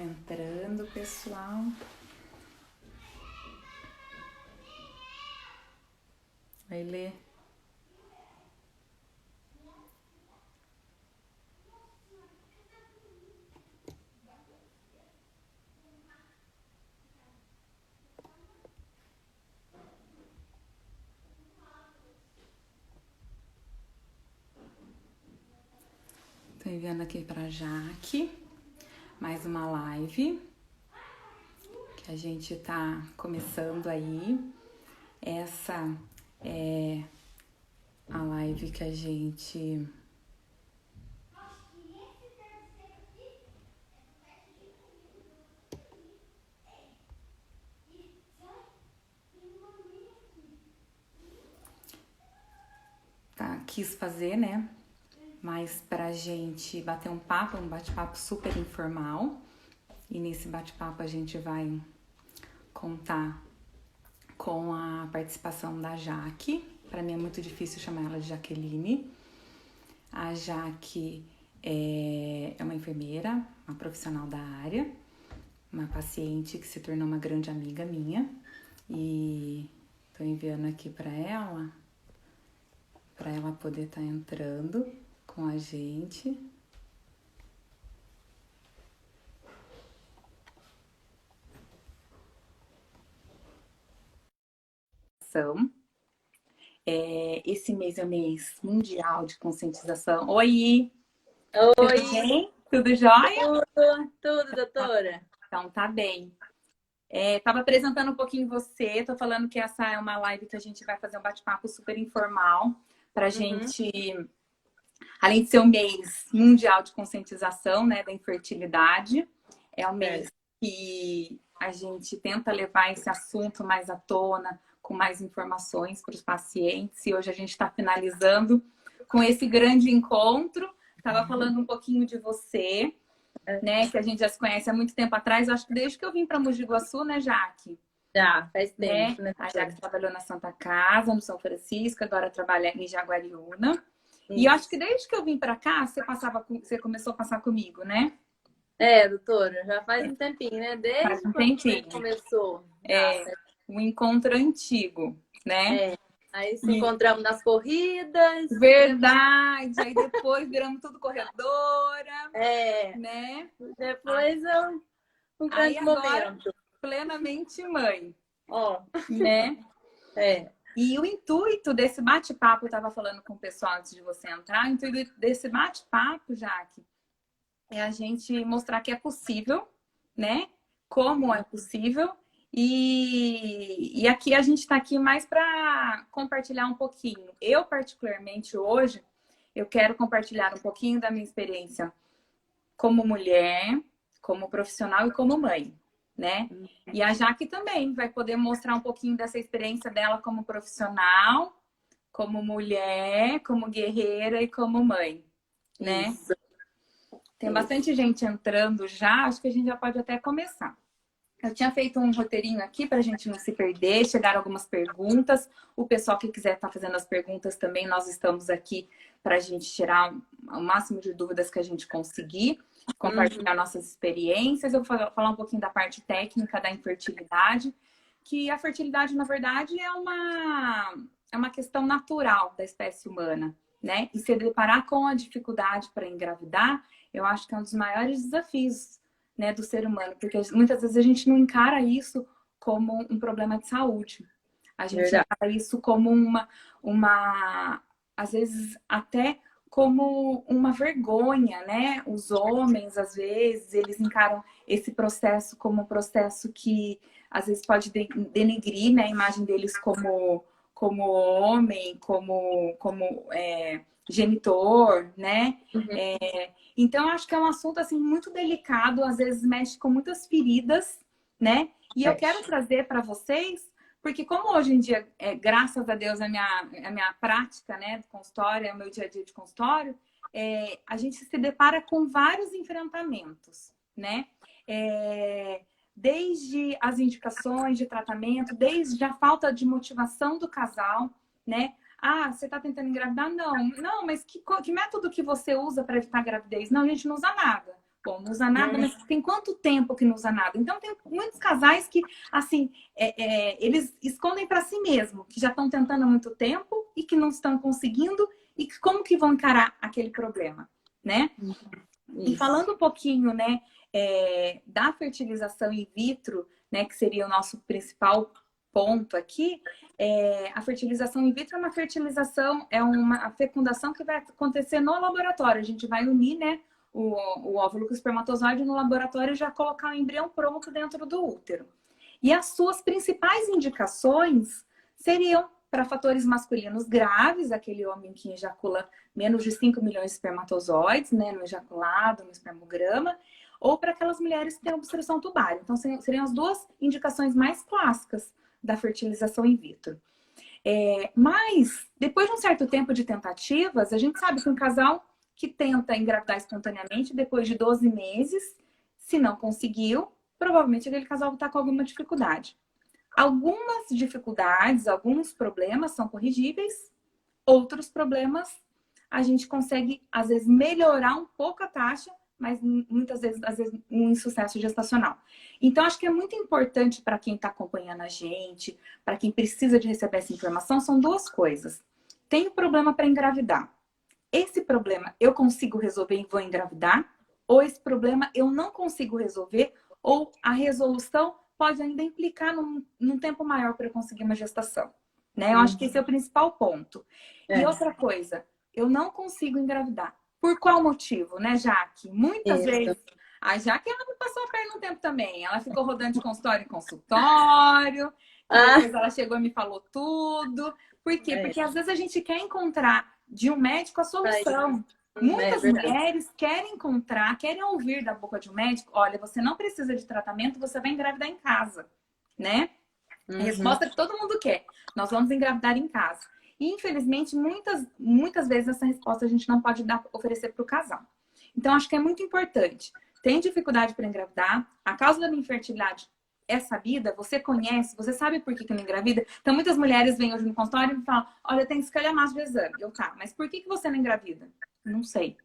Vamos entrando, pessoal. Vai ler. Tô enviando aqui pra Jaque mais uma live que a gente tá começando aí. Essa é a live que a gente quis fazer, né? Mas pra gente bater um papo, um bate-papo super informal. E nesse bate-papo a gente vai contar com a participação da Jaque. Para mim é muito difícil chamar ela de Jaqueline. A Jaque é uma enfermeira, uma profissional da área, uma paciente que se tornou uma grande amiga minha. E tô enviando aqui para ela poder estar entrando com a gente. Esse mês é o mês mundial de conscientização. Oi! Oi! Tudo bem? Tudo jóia? Tudo, doutora. Então, tá bem. Tava apresentando um pouquinho você, tô falando que essa é uma live que a gente vai fazer um bate-papo super informal pra gente, além de ser um mês mundial de conscientização, né, da infertilidade, é um mês que a gente tenta levar esse assunto mais à tona, com mais informações para os pacientes. E hoje a gente está finalizando com esse grande encontro. Estava falando um pouquinho de você, né? Que a gente já se conhece há muito tempo atrás. Acho que desde que eu vim para Mogi Guaçu, né, Jaque? Já, faz tempo, né? A Jaque trabalhou na Santa Casa, no São Francisco, agora trabalha em Jaguariúna. E eu acho que desde que eu vim para cá, você começou a passar comigo, né? Doutora, já faz um tempinho, né? Faz Desde um quando a tempinho. gente começou. Um encontro antigo, né? Aí se encontramos nas corridas. Verdade! Aí depois viramos tudo corredora. Né? Depois é um grande momento. Plenamente mãe. Ó. Né? E o intuito desse bate-papo, eu estava falando com o pessoal antes de você entrar, o intuito desse bate-papo, Jaque, é a gente mostrar que é possível, né? Como é possível. E aqui a gente está aqui mais para compartilhar um pouquinho. Eu, particularmente, hoje, eu quero compartilhar um pouquinho da minha experiência como mulher, como profissional e como mãe, né? E a Jaque também vai poder mostrar um pouquinho dessa experiência dela como profissional, como mulher, como guerreira e como mãe, né? Isso. Tem bastante gente entrando já, acho que a gente já pode até começar. Eu tinha feito um roteirinho aqui para a gente não se perder, chegaram algumas perguntas. O pessoal que quiser estar fazendo as perguntas também, nós estamos aqui para a gente tirar o máximo de dúvidas que a gente conseguir, compartilhar nossas experiências. Eu vou falar um pouquinho da parte técnica da infertilidade, que a fertilidade, na verdade, é uma questão natural da espécie humana, né? E se deparar com a dificuldade para engravidar, eu acho que é um dos maiores desafios, né, do ser humano, porque muitas vezes a gente não encara isso como um problema de saúde. A gente encara isso como às vezes até como uma vergonha, né? Os homens, às vezes, eles encaram esse processo como um processo que às vezes pode denegrir, né, a imagem deles como homem, como genitor, né? Então, acho que é um assunto, assim, muito delicado, às vezes mexe com muitas feridas, né? E eu quero trazer para vocês, porque como hoje em dia, graças a Deus, a minha prática, né, do consultório, é o meu dia a dia de consultório, a gente se depara com vários enfrentamentos, né? Desde as indicações de tratamento, desde a falta de motivação do casal, né? Ah, você está tentando engravidar? Não, mas que método que você usa para evitar a gravidez? Não, a gente não usa nada. Bom, não usa nada, mas tem quanto tempo que não usa nada? Então, tem muitos casais que, assim, eles escondem para si mesmo, que já estão tentando há muito tempo e que não estão conseguindo, e como que vão encarar aquele problema, né? E falando um pouquinho, né, da fertilização in vitro, né, que seria o nosso principal ponto aqui, a fertilização in vitro é uma fertilização, a fecundação que vai acontecer no laboratório. A gente vai unir, né, o óvulo com o espermatozoide no laboratório e já colocar o embrião pronto dentro do útero. E as suas principais indicações seriam para fatores masculinos graves, aquele homem que ejacula menos de 5 milhões de espermatozoides, né, no ejaculado, no espermograma, ou para aquelas mulheres que têm obstrução tubária. Então, seriam as duas indicações mais clássicas da fertilização in vitro. Mas, depois de um certo tempo de tentativas, a gente sabe que um casal que tenta engravidar espontaneamente, depois de 12 meses, se não conseguiu, provavelmente aquele casal está com alguma dificuldade. Algumas dificuldades, alguns problemas são corrigíveis, outros problemas a gente consegue, às vezes, melhorar um pouco a taxa, mas muitas vezes, às vezes, um insucesso gestacional. Então, acho que é muito importante para quem está acompanhando a gente, para quem precisa de receber essa informação, são duas coisas. Tenho problema para engravidar. Esse problema eu consigo resolver e vou engravidar? Ou esse problema eu não consigo resolver? Ou a resolução pode ainda implicar num tempo maior para eu conseguir uma gestação? Né? Eu acho que esse é o principal ponto. E outra coisa, eu não consigo engravidar. Por qual motivo, né, Jaque? Muitas vezes... A Jaque, ela me passou a perna um tempo também. Ela ficou rodando de consultório em consultório. Depois ela chegou e me falou tudo. Por quê? Porque às vezes a gente quer encontrar de um médico a solução. Muitas mulheres querem encontrar, querem ouvir da boca de um médico: olha, você não precisa de tratamento, você vai engravidar em casa, né? A resposta que todo mundo quer: nós vamos engravidar em casa. E, infelizmente, muitas vezes essa resposta a gente não pode oferecer para o casal. Então, acho que é muito importante. Tem dificuldade para engravidar, a causa da infertilidade é sabida, você conhece, você sabe por que não engravida. Então, muitas mulheres vêm hoje no consultório e me falam: olha, tem escalhamaço de exame. Tá, mas por que você não engravida? Não sei.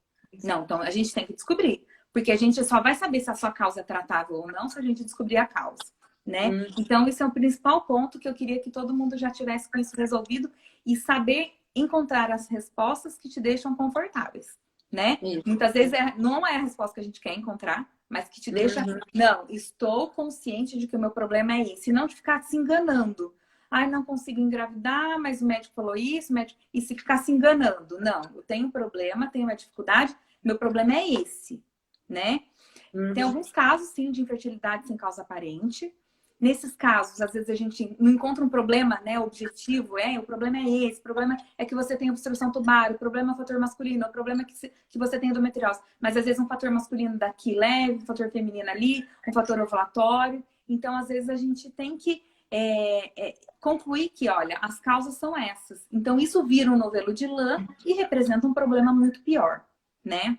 Não, então a gente tem que descobrir. Porque a gente só vai saber se a sua causa é tratável ou não se a gente descobrir a causa, né? Então, esse é o principal ponto que eu queria que todo mundo já tivesse com isso resolvido e saber encontrar as respostas que te deixam confortáveis, né? Muitas vezes não é a resposta que a gente quer encontrar, mas que te deixa... Não, estou consciente de que o meu problema é esse. E não de ficar se enganando. Ai, não consigo engravidar, mas o médico falou isso, e se ficar se enganando. Não, eu tenho um problema, tenho uma dificuldade, meu problema é esse, né? Tem alguns casos, sim, de infertilidade sem causa aparente. Nesses casos, às vezes a gente não encontra um problema, né, objetivo, o problema é esse, o problema é que você tem obstrução tubária, o problema é o fator masculino, o problema é que você tem endometriose. Mas às vezes um fator masculino daqui leve, um fator feminino ali, um fator ovulatório. Então, às vezes a gente tem que concluir que, olha, as causas são essas. Então, isso vira um novelo de lã e representa um problema muito pior, né?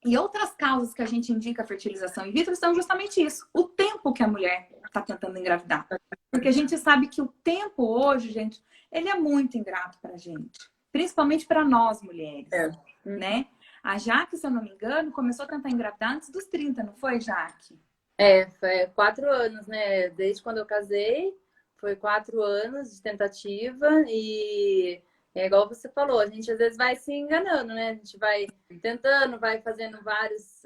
E outras causas que a gente indica a fertilização in vitro são justamente isso. O tempo que a mulher está tentando engravidar. Porque a gente sabe que o tempo hoje, gente, ele é muito ingrato para a gente. Principalmente para nós, mulheres. Né? A Jaque, se eu não me engano, começou a tentar engravidar antes dos 30, não foi, Jaque? Foi 4 anos, né? Desde quando eu casei, foi 4 anos de tentativa e... É igual você falou, a gente às vezes vai se enganando, né? A gente vai tentando, vai fazendo vários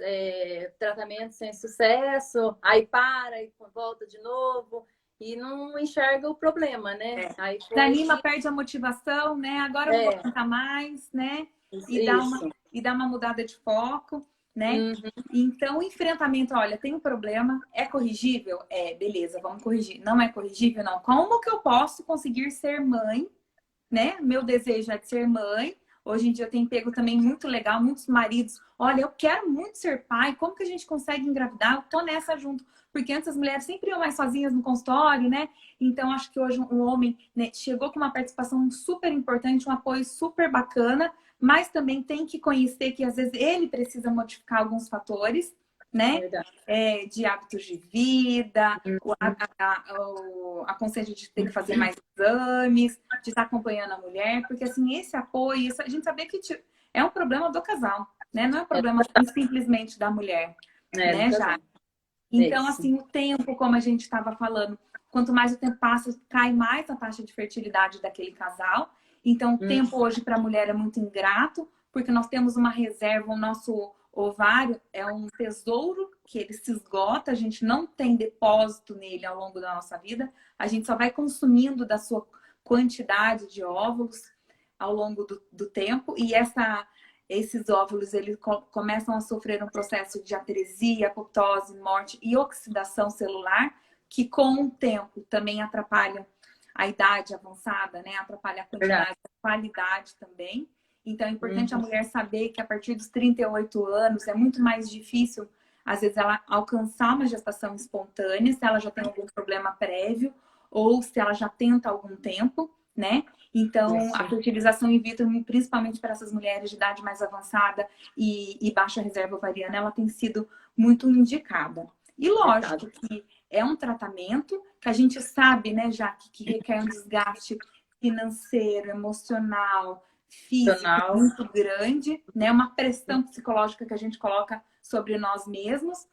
tratamentos sem sucesso, aí para e volta de novo e não enxerga o problema, né? Aí Desanima, perde a motivação, né? Agora eu vou tentar mais, né? E dá uma mudada de foco, né? Então, o enfrentamento, olha, tem um problema, é corrigível? Beleza, vamos corrigir. Não é corrigível, não. Como que eu posso conseguir ser mãe? Né? Meu desejo é de ser mãe. Hoje em dia eu tenho pego também muito legal, muitos maridos. Olha, eu quero muito ser pai. Como que a gente consegue engravidar? Eu tô nessa junto. Porque antes as mulheres sempre iam mais sozinhas no consultório, né? Então acho que hoje um homem, né, chegou com uma participação super importante, um apoio super bacana, mas também tem que conhecer que às vezes ele precisa modificar alguns fatores, né? De hábitos de vida, a consciência de ter que fazer mais exames, de estar acompanhando a mulher, porque assim, esse apoio, a gente saber que é um problema do casal. né? Não é um É, problema simplesmente da mulher, do né, casal. já. Então, Isso. assim, o tempo, como a gente estava falando, quanto mais o tempo passa, cai mais a taxa de fertilidade daquele casal. Então, o tempo hoje para a mulher é muito ingrato, porque nós temos uma reserva, o nosso ovário é um tesouro que ele se esgota, a gente não tem depósito nele ao longo da nossa vida, a gente só vai consumindo da sua quantidade de óvulos ao longo do tempo, e esses óvulos eles começam a sofrer um processo de atresia, apoptose, morte e oxidação celular, que com o tempo também atrapalham a idade avançada, né? Atrapalha a quantidade, a qualidade também. Então é importante a mulher saber que a partir dos 38 anos é muito mais difícil, às vezes, ela alcançar uma gestação espontânea, se ela já tem algum problema prévio ou se ela já tenta há algum tempo, né? Então, a fertilização in vitro, principalmente para essas mulheres de idade mais avançada e baixa reserva ovariana, ela tem sido muito indicada. E lógico que é um tratamento que a gente sabe, né, Jaque, que requer um desgaste financeiro, emocional, físico muito grande, né? Uma pressão psicológica que a gente coloca sobre nós mesmos.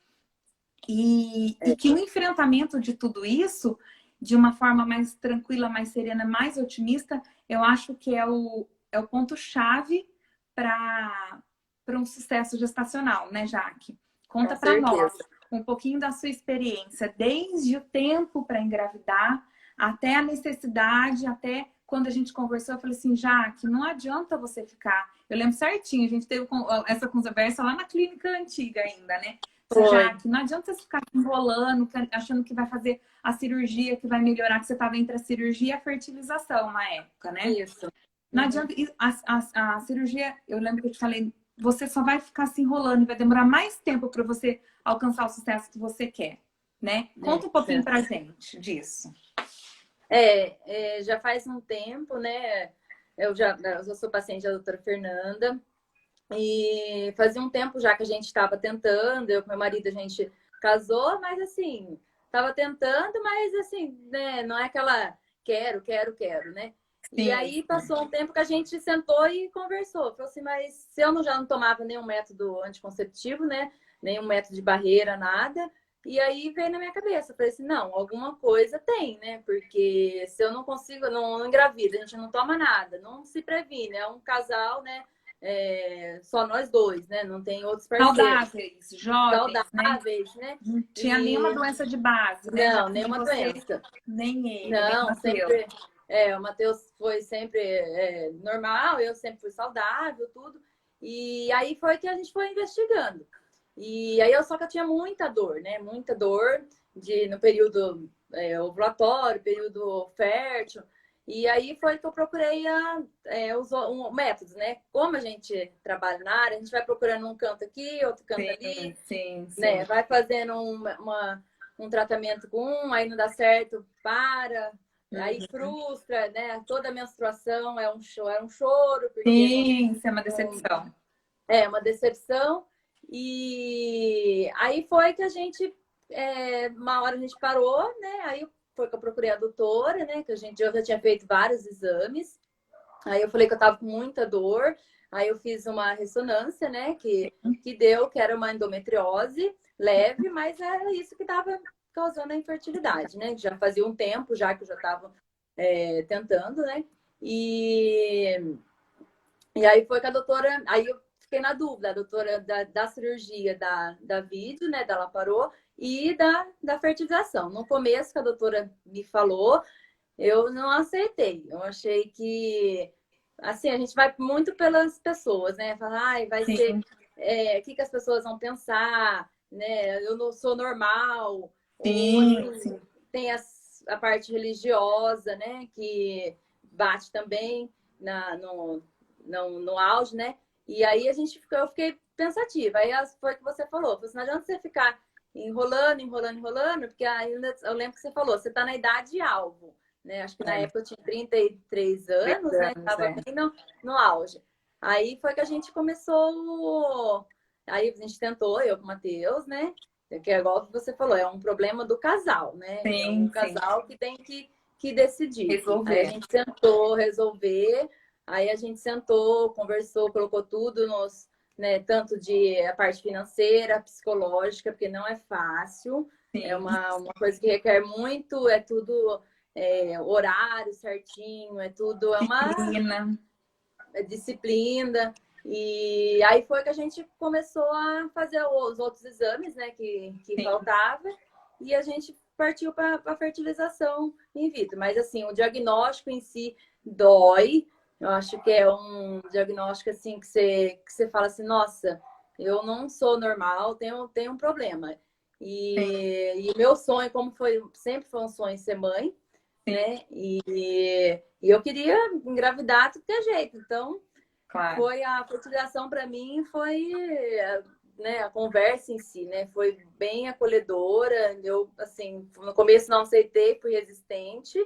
E que o enfrentamento de tudo isso, de uma forma mais tranquila, mais serena, mais otimista, eu acho que é o ponto-chave para um sucesso gestacional, né, Jaque? Conta para nós um pouquinho da sua experiência, desde o tempo para engravidar, até a necessidade, até quando a gente conversou, eu falei assim, Jaque, não adianta você ficar... Eu lembro certinho, a gente teve essa conversa lá na clínica antiga ainda, né? Jaque, não adianta você ficar enrolando, achando que vai fazer a cirurgia, que vai melhorar, que você estava entre a cirurgia e a fertilização na época, né? Isso. Não adianta. A cirurgia, eu lembro que eu te falei, você só vai ficar se enrolando, vai demorar mais tempo para você alcançar o sucesso que você quer, né? Conta um pouquinho pra gente disso. Já faz um tempo, né? Eu sou paciente da doutora Fernanda. E fazia um tempo já que a gente estava tentando, eu com meu marido, a gente casou, mas assim, estava tentando, mas assim, né, não é aquela quero, né? Sim. E aí passou um tempo que a gente sentou e conversou. Falou assim, mas se eu já não tomava nenhum método anticonceptivo, né? Nenhum método de barreira, nada. E aí veio na minha cabeça, falei assim, não, alguma coisa tem, né? Porque se eu não consigo, não engravido, a gente não toma nada, não se previne, é um casal, né? Só nós dois, né? Não tem outros parceiros. Saudáveis, jovens, né? Não tinha nenhuma doença de base, né? Não, nenhuma doença. Nem ele, não, nem sempre. O Matheus foi sempre normal, eu sempre fui saudável, tudo. E aí foi que a gente foi investigando. E aí só que eu tinha muita dor, né? Muita dor no período ovulatório, período fértil. E aí foi que eu procurei os métodos, né? Como a gente trabalha na área, a gente vai procurando um canto aqui, outro canto ali. Sim. Né? Vai fazendo um tratamento com aí não dá certo, para. Aí frustra, né? Toda menstruação é um choro. Porque sim, isso é uma decepção. É uma decepção. E aí foi que a gente, uma hora a gente parou, né? Aí foi que eu procurei a doutora, né? Que eu já tinha feito vários exames. Aí eu falei que eu tava com muita dor. Aí eu fiz uma ressonância, né? Que deu que era uma endometriose leve, mas era isso que tava causando a infertilidade, né? Já fazia um tempo já que eu já tava tentando, né? E aí foi que a doutora... Aí eu fiquei na dúvida, a doutora da cirurgia da vídeo, né? Da Laparô e da fertilização. No começo que a doutora me falou, eu não aceitei. Eu achei que... Assim, a gente vai muito pelas pessoas, né? Falar, vai ser... o que as pessoas vão pensar, né? Eu não sou normal. Sim, ou assim, tem a parte religiosa, né? Que bate também no auge, né? E aí eu fiquei pensativa. Aí foi o que você falou. Não adianta você ficar enrolando, porque ainda eu lembro que você falou, você está na idade alvo. Né? Acho que na época eu tinha 33 anos, né? Estava bem no auge. Aí foi que a gente começou. Aí a gente tentou, eu com o Matheus, né? Que é igual que você falou, é um problema do casal, né? É um casal que tem que decidir. Resolver. Aí a gente tentou resolver, aí a gente sentou, conversou, colocou tudo né? Tanto de a parte financeira, psicológica, porque não é fácil. Sim. É uma coisa que requer muito, é tudo horário certinho, é tudo, Disciplina. Disciplina. E aí foi que a gente começou a fazer os outros exames, né, que faltava, e a gente partiu para a fertilização in vitro. Mas assim, o diagnóstico em si dói. Eu acho que é um diagnóstico assim que você fala assim, nossa, eu não sou normal, tenho um problema. E o meu sonho, como sempre foi um sonho ser mãe, né? E eu queria engravidar de qualquer jeito. Então, Claro. foi a fertilização para mim, foi, né, a conversa em si, né? Foi bem acolhedora. Eu, assim, no começo não aceitei, fui resistente,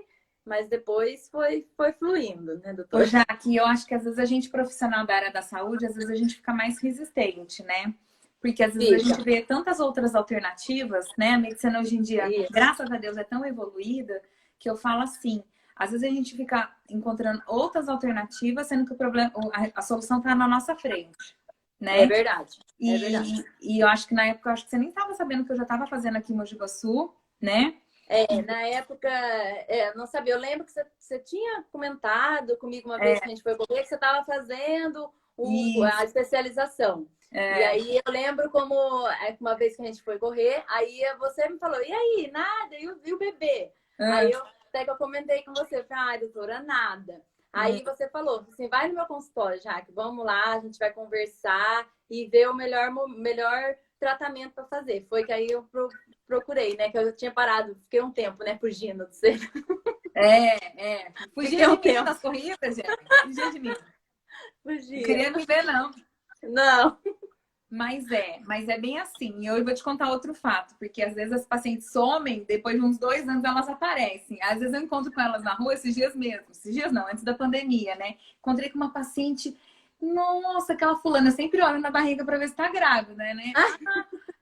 mas depois foi fluindo, né, Ô, doutora? Jaque, eu acho que às vezes a gente, profissional da área da saúde, às vezes a gente fica mais resistente, né? Porque às vezes a gente vê tantas outras alternativas, né? A medicina hoje em dia, graças a Deus, é tão evoluída que eu falo assim, às vezes a gente fica encontrando outras alternativas, sendo que o problema, a solução está na nossa frente, né? É verdade. É verdade. E eu acho que na época, eu acho que você nem estava sabendo que eu já estava fazendo aqui em Mogi Guaçu, né? Na época, não sabia. Eu lembro que você tinha comentado comigo uma vez que a gente foi correr, que você estava fazendo a especialização. E aí eu lembro como uma vez que a gente foi correr, aí você me falou, e aí, nada? E o bebê? Aí até que eu comentei com você, falei, doutora, nada. Aí você falou assim, vai no meu consultório, Jaque, vamos lá, a gente vai conversar e ver o melhor tratamento para fazer. Foi que aí eu procurei, né? Que eu tinha parado, fiquei um tempo, né, fugindo de você. Fugia de mim nas corridas, gente. Fugia de mim. Fugia. Não queria me ver, não. Não. Mas é bem assim. E eu vou te contar outro fato, porque às vezes as pacientes somem, depois de uns 2 anos elas aparecem. Às vezes eu encontro com elas na rua esses dias mesmo. Esses dias não, antes da pandemia, né? Encontrei com uma paciente, nossa, aquela fulana, eu sempre olho na barriga pra ver se tá grávida, né?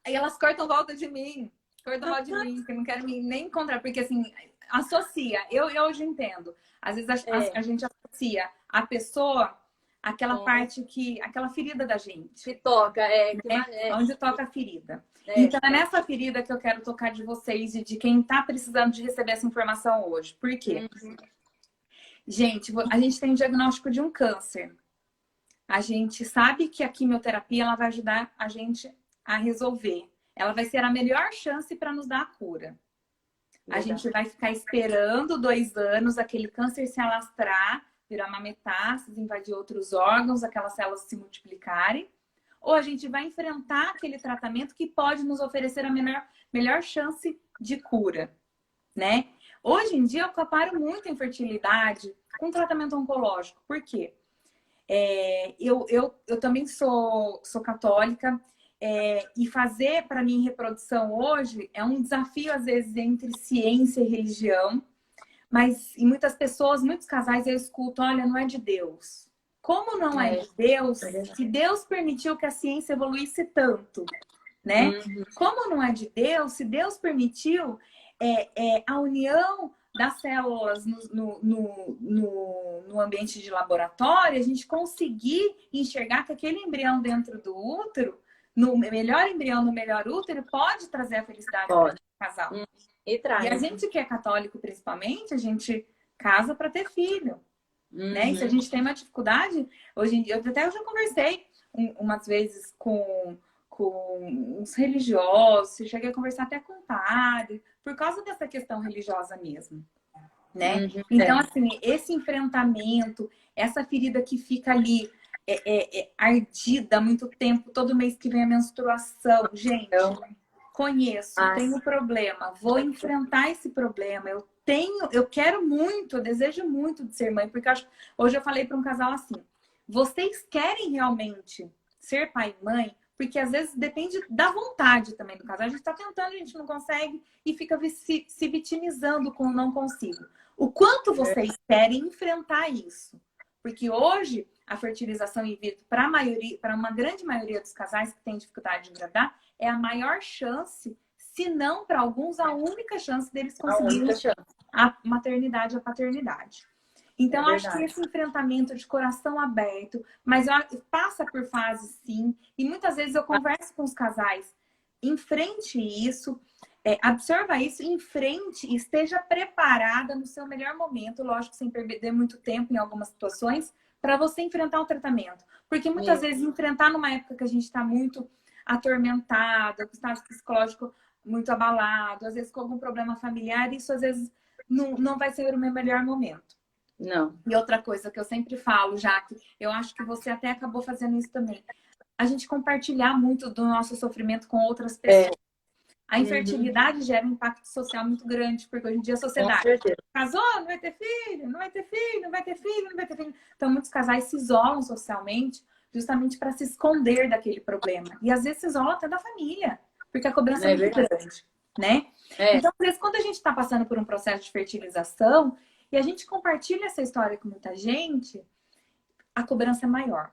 Aí elas cortam volta de mim. Cortam volta de mim, que não querem nem encontrar, porque assim, associa. Eu hoje entendo. Às vezes a gente associa a pessoa aquela parte aquela ferida da gente. Que toca, onde toca a ferida. Então é nessa ferida que eu quero tocar de vocês e de quem tá precisando de receber essa informação hoje. Por quê? Gente, a gente tem o diagnóstico de um câncer. A gente sabe que a quimioterapia ela vai ajudar a gente a resolver. Ela vai ser a melhor chance para nos dar a cura. A gente vai ficar esperando 2 anos aquele câncer se alastrar, virar uma metástase, invadir outros órgãos, aquelas células se multiplicarem. Ou a gente vai enfrentar aquele tratamento que pode nos oferecer a melhor chance de cura, né? Hoje em dia eu comparo muito a infertilidade com tratamento oncológico. Por quê? Eu também sou católica, e fazer para mim reprodução hoje é um desafio às vezes entre ciência e religião. Mas em muitas pessoas, muitos casais, eu escuto, olha, não é de Deus. Como não é de Deus, se Deus permitiu que a ciência evoluísse tanto, né? Como não é de Deus, se Deus permitiu a união das células no ambiente de laboratório, a gente conseguir enxergar que aquele embrião dentro do útero, no melhor embrião, no melhor útero, pode trazer a felicidade para o casal. E a gente que é católico, principalmente, a gente casa para ter filho. Né? E se a gente tem uma dificuldade, hoje em dia, eu já conversei umas vezes com os religiosos, cheguei a conversar até com o padre, por causa dessa questão religiosa mesmo. Né? Então, assim, esse enfrentamento, essa ferida que fica ali ardida há muito tempo, todo mês que vem a menstruação, gente, conheço, tenho problema, vou enfrentar esse problema, eu quero muito, eu desejo muito de ser mãe, porque hoje eu falei para um casal assim, vocês querem realmente ser pai e mãe? Porque às vezes depende da vontade também do casal. A gente está tentando, a gente não consegue e fica se vitimizando com não consigo. O quanto vocês querem enfrentar isso? Porque hoje a fertilização in vitro, para uma grande maioria dos casais que têm dificuldade de engravidar, é a maior chance, se não para alguns, a única chance deles conseguirem a maternidade e a paternidade. Então, É acho que verdade. esse enfrentamento de coração aberto, mas passa por fases, sim. E muitas vezes eu converso com os casais. Enfrente isso, absorva isso, enfrente e esteja preparada no seu melhor momento, lógico, sem perder muito tempo em algumas situações, para você enfrentar o tratamento. Porque muitas Isso. vezes enfrentar numa época que a gente está muito atormentado, com o estado psicológico muito abalado, às vezes com algum problema familiar, isso às vezes não vai ser o meu melhor momento. Não. E outra coisa que eu sempre falo, Jaque, eu acho que você até acabou fazendo isso também. A gente compartilhar muito do nosso sofrimento com outras É. pessoas. A Uhum. infertilidade gera um impacto social muito grande, porque hoje em dia a Com sociedade certeza. casou, não vai ter filho, não vai ter filho, não vai ter filho, não vai ter filho. Então, muitos casais se isolam socialmente justamente para se esconder daquele problema. E às vezes se isolam até da família, porque a cobrança é É muito verdade. grande, né? É, Então, às vezes, quando a gente está passando por um processo de fertilização e a gente compartilha essa história com muita gente, a cobrança é maior.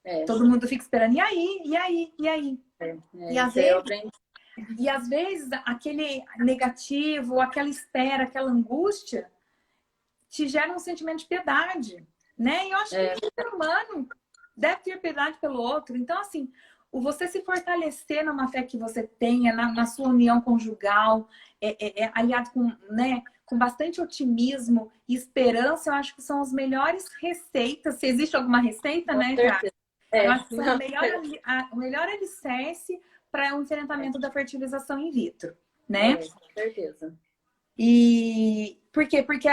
é, Todo mundo fica esperando, e aí, e aí, e aí? E às isso aí eu vezes aprendi. aquele negativo, aquela espera, aquela angústia, te gera um sentimento de piedade, né? E eu acho que É, o ser humano deve ter piedade pelo outro. Então, assim, o você se fortalecer numa fé que você tenha, na sua união conjugal, aliado com, né, com bastante otimismo e esperança, eu acho que são as melhores receitas. Se existe alguma receita, com né, já? certeza. Eu É, acho que são o melhor alicerce para o enfrentamento da fertilização in vitro, né? com certeza. E por quê? Porque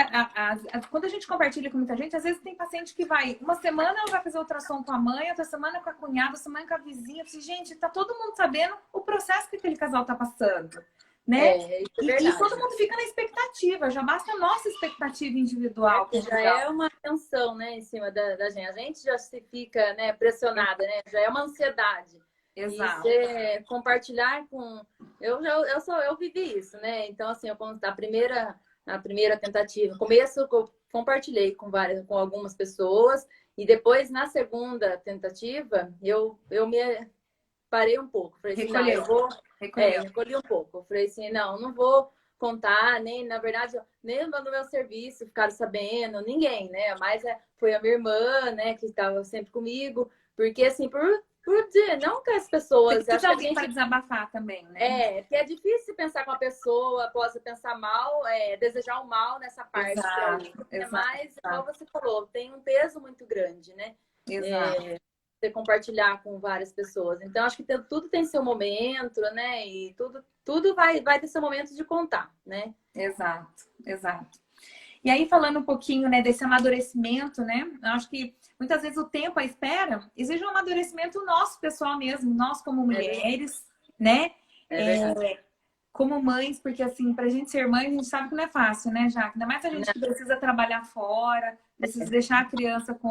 quando a gente compartilha com muita gente, às vezes tem paciente que vai, uma semana ela vai fazer ultrassom com a mãe, outra semana com a cunhada, outra semana com a vizinha. Eu disse, gente, tá todo mundo sabendo o processo que aquele casal tá passando, né? Isso é E todo verdade. mundo fica na expectativa, já basta a nossa expectativa individual, Porque já conjugal. é uma tensão, né, em cima da gente. A gente já se fica, né, pressionada, né? Já é uma ansiedade. E Exato. você compartilhar com... Eu vivi isso, né? Então, assim, a primeira tentativa, no começo eu compartilhei com algumas pessoas e depois, na segunda tentativa, eu me parei um pouco. Falei assim, não, Recolheu, eu vou... recolheu. recolhi um pouco. Eu falei assim, não vou contar, nem, na verdade, nem no meu serviço ficaram sabendo, ninguém, né? Mas foi a minha irmã, né, que estava sempre comigo. Porque, assim, por dizer, não que as Você pessoas... precisa de Acho que a alguém para gente... desabafar também, né? Porque é difícil pensar com a pessoa, possa pensar mal, desejar o mal nessa parte para Exato, outra. É exato, mais, igual exato, você falou, tem um peso muito grande, né? exato. É, você compartilhar com várias pessoas. Então, acho que tudo tem seu momento, né? E tudo vai ter seu momento de contar, né? Exato, exato. E aí, falando um pouquinho, né, desse amadurecimento, né? Eu acho que muitas vezes o tempo, a espera, exige um amadurecimento nosso, pessoal mesmo, nós como É verdade. mulheres, né? É verdade. Como mães, porque assim, pra gente ser mãe, a gente sabe que não é fácil, né, Jaque? Ainda mais a gente que precisa trabalhar fora, precisa deixar a criança com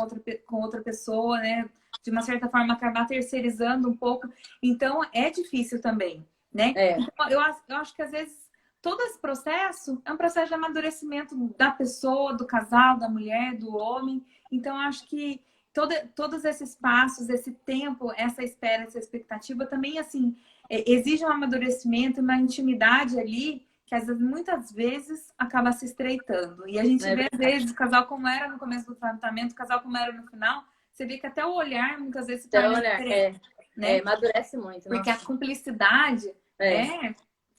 outra pessoa, né? De uma certa forma, acabar terceirizando um pouco. Então, é difícil também, né? É, Então, eu acho que às vezes todo esse processo é um processo de amadurecimento da pessoa, do casal, da mulher, do homem. Então, eu acho que todos esses passos, esse tempo, essa espera, essa expectativa também, assim, exige um amadurecimento, uma intimidade ali que muitas vezes acaba se estreitando. E a gente é vê, às verdade. vezes, o casal como era no começo do tratamento, o casal como era no final, você vê que até o olhar muitas vezes se Então, torna olha, diferente, né? amadurece muito, Porque a nossa. cumplicidade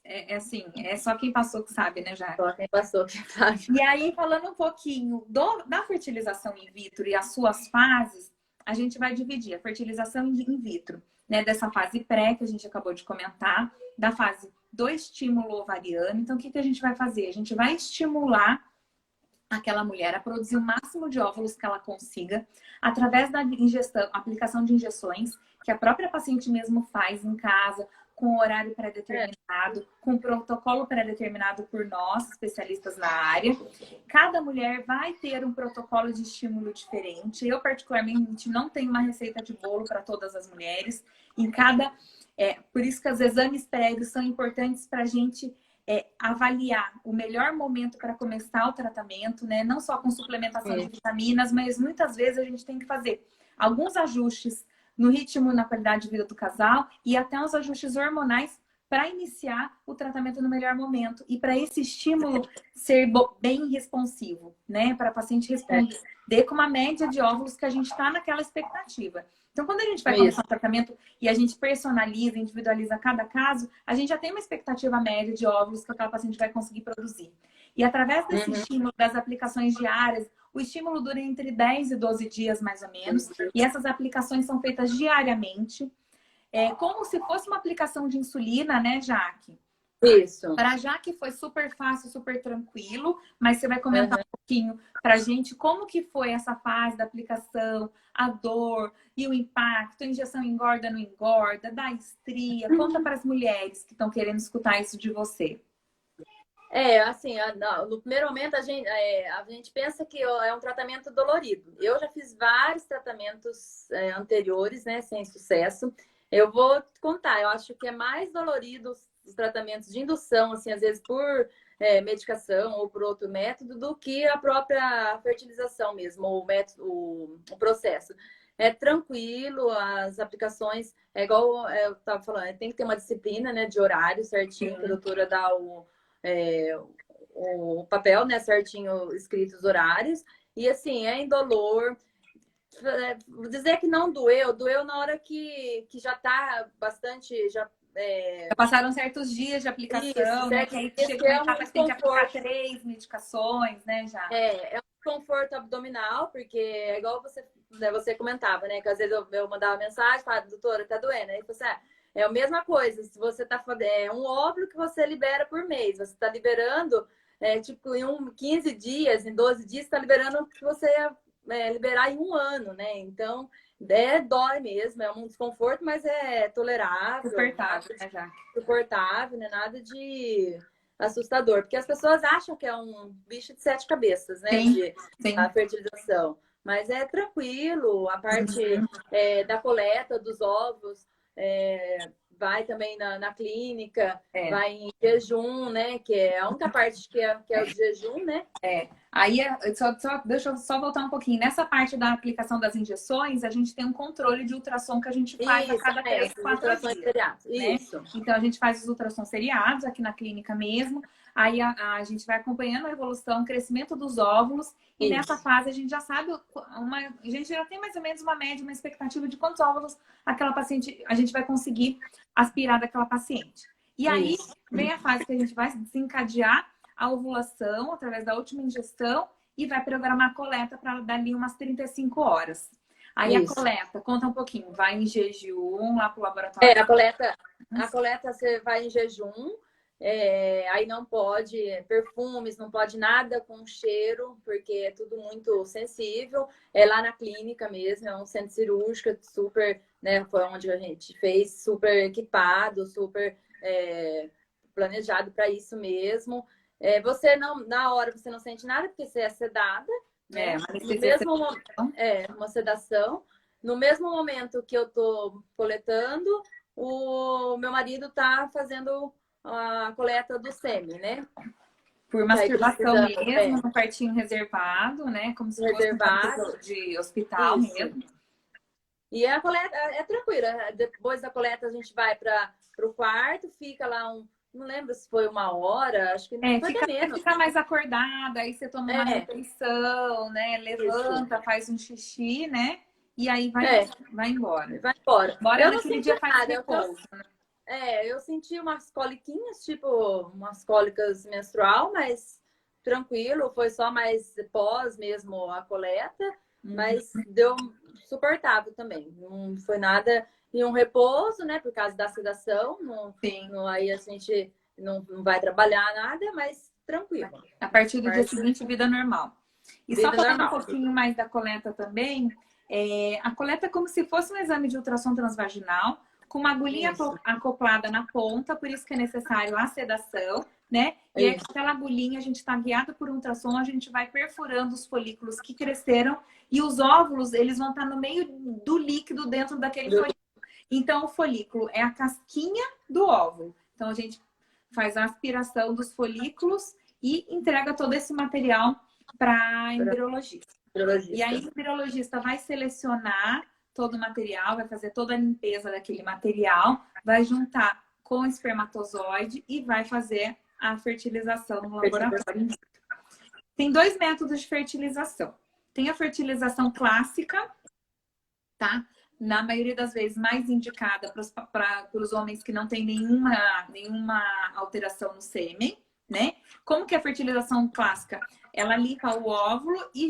É, assim, é só quem passou que sabe, né, já. só quem passou que sabe. E aí, falando um pouquinho da fertilização in vitro e as suas fases, a gente vai dividir a fertilização in vitro, né? Dessa fase pré, que a gente acabou de comentar, da fase do estímulo ovariano. Então, o que a gente vai fazer? A gente vai estimular aquela mulher a produzir o máximo de óvulos que ela consiga, através da ingestão, aplicação de injeções, que a própria paciente mesmo faz em casa, com horário pré-determinado, com protocolo pré-determinado por nós, especialistas na área. Cada mulher vai ter um protocolo de estímulo diferente. Eu, particularmente, não tenho uma receita de bolo para todas as mulheres. Por isso que os exames prévios são importantes para a gente avaliar o melhor momento para começar o tratamento, né? Não só com suplementação de vitaminas, mas muitas vezes a gente tem que fazer alguns ajustes no ritmo, na qualidade de vida do casal e até uns ajustes hormonais para iniciar o tratamento no melhor momento e para esse estímulo ser bem responsivo, né? Para a paciente responder com uma média de óvulos que a gente está naquela expectativa. Então, quando a gente vai começar o tratamento e a gente personaliza, individualiza cada caso, a gente já tem uma expectativa média de óvulos que aquela paciente vai conseguir produzir. E através desse estímulo das aplicações diárias, o estímulo dura entre 10 e 12 dias, mais ou menos. E essas aplicações são feitas diariamente. É como se fosse uma aplicação de insulina, né, Jaque? Isso. Para a Jaque foi super fácil, super tranquilo, mas você vai comentar um pouquinho para a gente como que foi essa fase da aplicação, a dor e o impacto, a injeção engorda, não engorda, da estria. Conta para as mulheres que estão querendo escutar isso de você. Assim, no primeiro momento a gente pensa que é um tratamento dolorido. Eu já fiz vários tratamentos anteriores, né, sem sucesso. Eu vou contar, eu acho que é mais dolorido os tratamentos de indução, assim, às vezes por medicação ou por outro método, do que a própria fertilização mesmo, o processo. É tranquilo, as aplicações, é igual eu estava falando, tem que ter uma disciplina, né, de horário certinho, que a doutora dá o papel, né, certinho escrito os horários, e assim, é indolor. Vou dizer que não doeu na hora que já tá bastante. Já passaram certos dias de aplicação, né? Que aí chega uma etapa que tem que aplicar 3 medicações, né? Já. É um desconforto abdominal, porque é igual você comentava, né? Que às vezes eu mandava mensagem, falava, doutora, tá doendo? Aí você, é a mesma coisa. Se você tá fazendo um óvulo que você libera por mês, você tá liberando, tipo, em 15 dias, em 12 dias, tá liberando o que você ia liberar em 1 ano, né? Então, dói mesmo, é um desconforto, mas é tolerável. Suportável, né, já? Suportável, né? Nada de assustador. Porque as pessoas acham que é um bicho de 7 cabeças, né? Sim. A fertilização. Mas é tranquilo, a parte da coleta dos ovos vai também na clínica, vai em jejum, né? Que é a única parte que é o jejum, né? Aí, deixa eu só voltar um pouquinho. Nessa parte da aplicação das injeções, a gente tem um controle de ultrassom que a gente faz a cada 3, 4 dias. Seriados. Né? Isso. Então, a gente faz os ultrassons seriados aqui na clínica mesmo. Aí, a gente vai acompanhando a evolução, o crescimento dos óvulos. E nessa fase, a gente já sabe, a gente já tem mais ou menos uma média, uma expectativa de quantos óvulos aquela paciente, a gente vai conseguir aspirar daquela paciente. E aí, vem a fase que a gente vai desencadear a ovulação através da última ingestão e vai programar a coleta para dali umas 35 horas. Aí a coleta, conta um pouquinho, vai em jejum lá pro laboratório. A coleta você vai em jejum, aí não pode perfumes, não pode nada com cheiro, porque é tudo muito sensível. É lá na clínica mesmo, é um centro cirúrgico super, né? Foi onde a gente fez, super equipado, super planejado para isso mesmo. Você não, na hora você não sente nada, porque você é sedada, né? Uma sedação. No mesmo momento que eu tô coletando, o meu marido tá fazendo a coleta do sêmen, né? Por masturbação mesmo, no quartinho reservado, né? Como se fosse um de hospital mesmo. E a coleta é tranquila. Depois da coleta a gente vai para o quarto, fica lá não lembro se foi 1 hora, acho que não foi menos. Fica mais acordada, aí você toma uma refeição, né? Levanta, faz um xixi, né? E aí vai embora. Vai embora. Bora naquele dia faz repouso, né? Eu senti umas coliquinhas, tipo umas cólicas menstrual, mas tranquilo, foi só mais pós mesmo a coleta, mas deu suportável também. Não foi nada em um repouso, né? Por causa da sedação. Aí a gente não vai trabalhar nada, mas tranquilo. A partir do dia seguinte, vida normal. E só falando um pouquinho mais da coleta também, a coleta é como se fosse um exame de ultrassom transvaginal, com uma agulhinha acoplada na ponta, por isso que é necessário a sedação, né? E aí, com aquela agulhinha, a gente está guiado por ultrassom, a gente vai perfurando os folículos que cresceram e os óvulos, eles vão estar no meio do líquido dentro daquele folículo. Então, o folículo é a casquinha do óvulo. Então, a gente faz a aspiração dos folículos e entrega todo esse material para a embriologista. E aí, o embriologista vai selecionar todo o material, vai fazer toda a limpeza daquele material, vai juntar com espermatozoide e vai fazer a fertilização no laboratório. Tem 2 métodos de fertilização. Tem a fertilização clássica, tá? Na maioria das vezes mais indicada para os homens que não têm nenhuma alteração no sêmen, né? Como que é a fertilização clássica? Ela limpa o óvulo e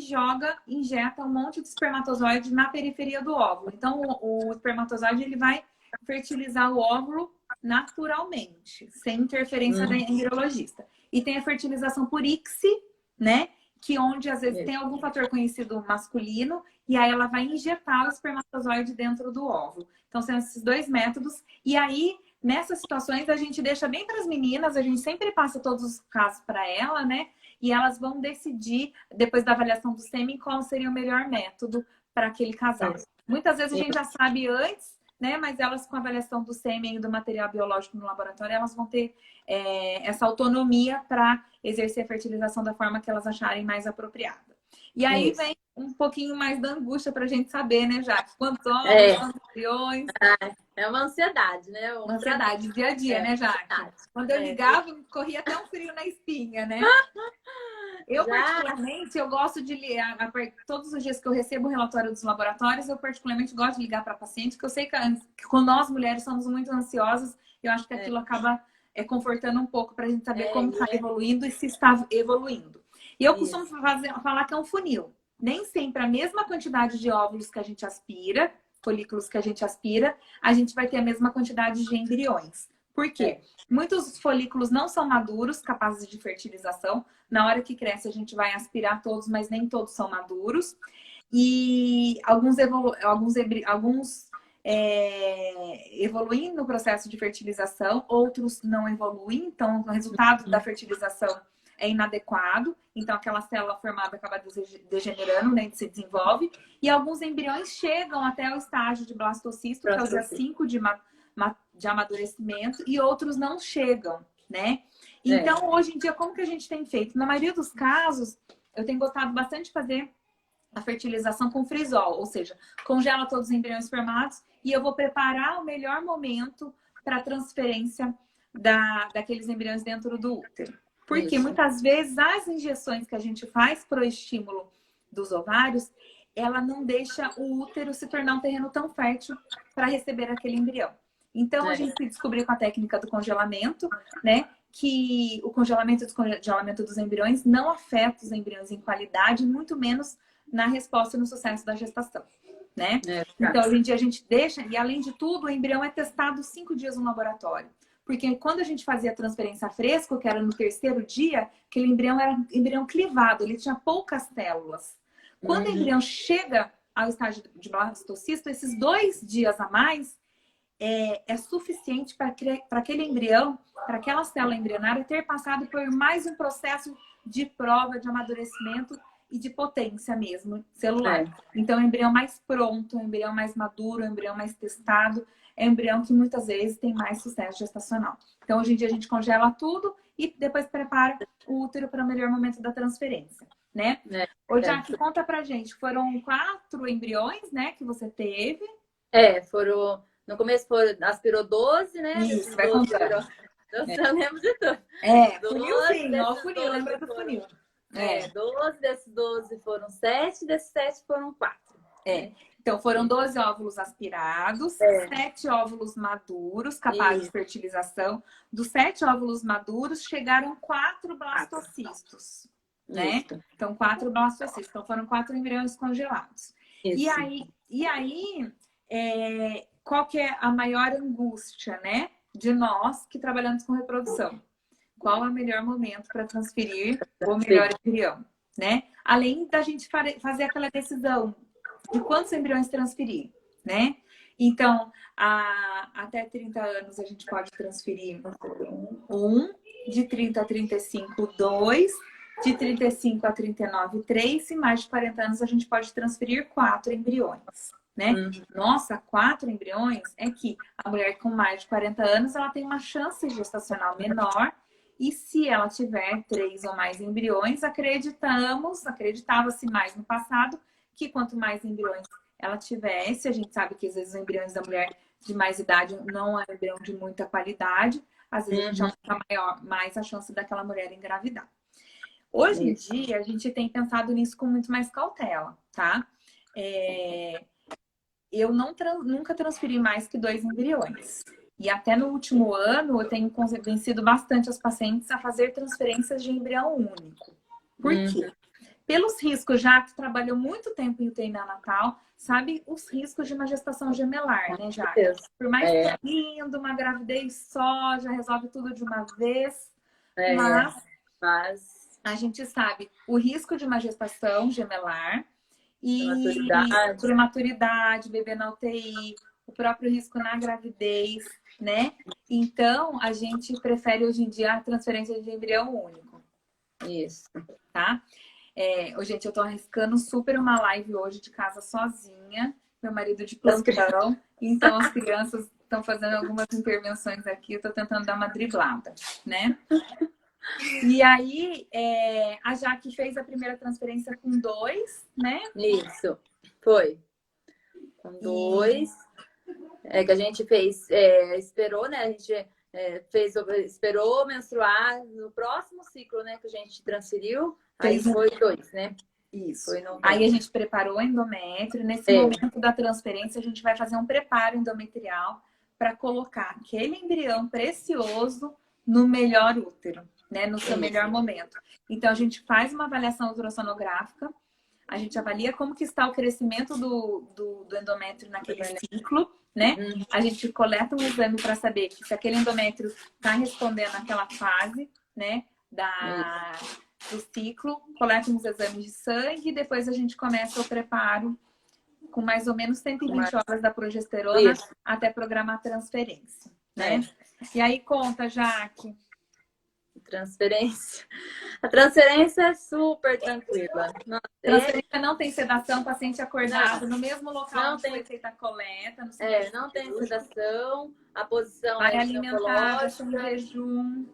injeta um monte de espermatozoide na periferia do óvulo. Então, o espermatozoide ele vai fertilizar o óvulo naturalmente, sem interferência da embriologista. E tem a fertilização por ICSI, né? Que onde às vezes tem algum fator conhecido masculino e aí ela vai injetar o espermatozoide dentro do óvulo. Então, são esses 2 métodos. E aí, nessas situações, a gente deixa bem para as meninas, a gente sempre passa todos os casos para ela, né? E elas vão decidir, depois da avaliação do sêmen, qual seria o melhor método para aquele casal. Muitas vezes a gente já sabe antes, né? Mas elas, com a avaliação do sêmen e do material biológico no laboratório, elas vão ter essa autonomia para exercer a fertilização da forma que elas acharem mais apropriada. E aí vem um pouquinho mais da angústia para a gente saber, né, Jaque? Quantos homens, quantos embriões? É uma ansiedade, né? Uma ansiedade, dia a dia, né, Jaque? Quando eu ligava, corria até um frio na espinha, né? Eu, particularmente, eu gosto de ligar, todos os dias que eu recebo o relatório dos laboratórios, eu particularmente gosto de ligar para paciente, porque eu sei que quando nós mulheres somos muito ansiosas, eu acho que aquilo acaba confortando um pouco para a gente saber como está evoluindo e se está evoluindo. E eu costumo falar que é um funil. Nem sempre a mesma quantidade de óvulos que a gente aspira, folículos que a gente aspira, a gente vai ter a mesma quantidade de embriões. Por quê? Muitos folículos não são maduros, capazes de fertilização. Na hora que cresce, a gente vai aspirar todos, mas nem todos são maduros. E alguns evoluem no processo de fertilização, outros não evoluem. Então, o resultado da fertilização é inadequado. Então, aquela célula formada acaba degenerando, né, se desenvolve. E alguns embriões chegam até o estágio de blastocisto, que é o dia 5 de amadurecimento, e outros não chegam, né? Então, hoje em dia, como que a gente tem feito? Na maioria dos casos, eu tenho gostado bastante de fazer a fertilização com frisol, ou seja, congela todos os embriões formados e eu vou preparar o melhor momento para a transferência daqueles embriões dentro do útero. Porque muitas vezes as injeções que a gente faz para o estímulo dos ovários, ela não deixa o útero se tornar um terreno tão fértil para receber aquele embrião. Então, a gente descobriu com a técnica do congelamento, né, que o congelamento e o descongelamento dos embriões não afeta os embriões em qualidade, muito menos na resposta e no sucesso da gestação, né? Então, hoje em dia a gente deixa, e além de tudo, o embrião é testado 5 dias no laboratório. Porque quando a gente fazia a transferência fresco, que era no 3º dia, aquele embrião era um embrião clivado, ele tinha poucas células. Quando o embrião chega ao estágio de blastocisto, esses 2 dias a mais é suficiente para aquele embrião, para aquela célula embrionária ter passado por mais um processo de prova, de amadurecimento e de potência mesmo, celular. Então, é um embrião mais pronto, um embrião mais maduro, um embrião mais testado, é um embrião que muitas vezes tem mais sucesso gestacional. Então, hoje em dia, a gente congela tudo e depois prepara o útero para o melhor momento da transferência, né? Ô, Jaque, conta pra gente, foram 4 embriões, né, que você teve? Foram... No começo aspirou 12, né? Isso, vai contando. Eu lembro de tudo. Funil, ó, o funil, lembra do funil. 12, desses 12 foram 7, desses 7 foram 4. Então, foram 12 óvulos aspirados, 7 óvulos maduros, capazes de fertilização. Dos 7 óvulos maduros, chegaram 4 blastocistos, né? Então, 4 blastocistos. Então, foram 4 embriões congelados. E aí qual que é a maior angústia, né? De nós que trabalhamos com reprodução. Qual é o melhor momento para transferir o melhor embrião, né? Além da gente fazer aquela decisão de quantos embriões transferir, né? Então, até 30 anos a gente pode transferir 1, de 30 a 35, 2, de 35 a 39, 3, e mais de 40 anos a gente pode transferir 4 embriões, né? Nossa, 4 embriões é que a mulher com mais de 40 anos, ela tem uma chance gestacional menor, e se ela tiver 3 ou mais embriões, acreditava-se mais no passado, que quanto mais embriões ela tivesse, a gente sabe que às vezes os embriões da mulher de mais idade não é um embrião de muita qualidade, às vezes a gente aumenta mais a chance daquela mulher engravidar. Hoje em dia, a gente tem pensado nisso com muito mais cautela, tá? Eu nunca transferi mais que 2 embriões. E até no último ano, eu tenho convencido bastante as pacientes a fazer transferências de embrião único. Por quê? Pelos riscos, já que trabalhou muito tempo em UTI neonatal, sabe os riscos de uma gestação gemelar, né, Jaque? Por mais que é lindo, uma gravidez só, já resolve tudo de uma vez. Mas a gente sabe o risco de uma gestação gemelar e prematuridade, bebê na UTI, o próprio risco na gravidez, né? Então, a gente prefere hoje em dia a transferência de embrião único. Isso. Tá? Gente, eu tô arriscando super uma live hoje de casa sozinha, meu marido de plantão, então as crianças estão fazendo algumas intervenções aqui, eu tô tentando dar uma driblada, né? E aí, a Jaque fez a primeira transferência com 2, né? Isso, foi. Com 2. Que a gente fez, esperou, né? A gente esperou menstruar no próximo ciclo, né? Que a gente transferiu. Aí foi 2, né? Isso. Aí a gente preparou o endométrio. Nesse momento da transferência, a gente vai fazer um preparo endometrial para colocar aquele embrião precioso no melhor útero, né? No seu melhor momento. Então, a gente faz uma avaliação ultrassonográfica, a gente avalia como que está o crescimento do endométrio naquele ciclo, né? A gente coleta um exame para saber se aquele endométrio está respondendo àquela fase, né? Do ciclo, coleta uns exames de sangue e depois a gente começa o preparo com mais ou menos 120 horas da progesterona até programar a transferência, né? E aí conta, Jaque. Transferência. A transferência é super tranquila. Transferência não tem sedação, paciente acordado no mesmo local onde foi feita a coleta. Não tem sedação, a posição vai alimentar, sem jejum.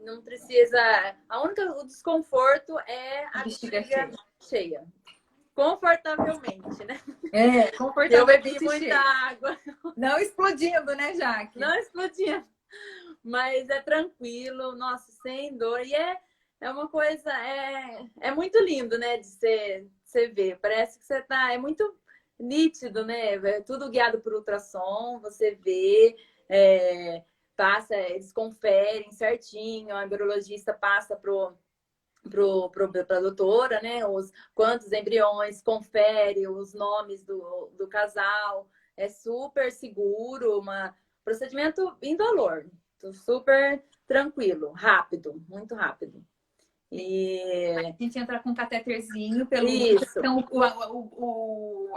Não precisa. O desconforto é a bexiga cheia. Confortavelmente, né? Confortavelmente. Eu bebi muita água. Não explodindo, né, Jaque? Não explodindo. Mas é tranquilo, nossa, sem dor. E é uma coisa, é muito lindo, né, de você ver. Parece que você tá, é muito nítido, né? É tudo guiado por ultrassom, você vê, eles conferem certinho, a embriologista passa para a doutora, né? Quantos embriões, confere os nomes do casal. É super seguro, procedimento indolor. Super tranquilo, rápido, muito rápido. E a gente entra com um catéterzinho pelo isso. Então,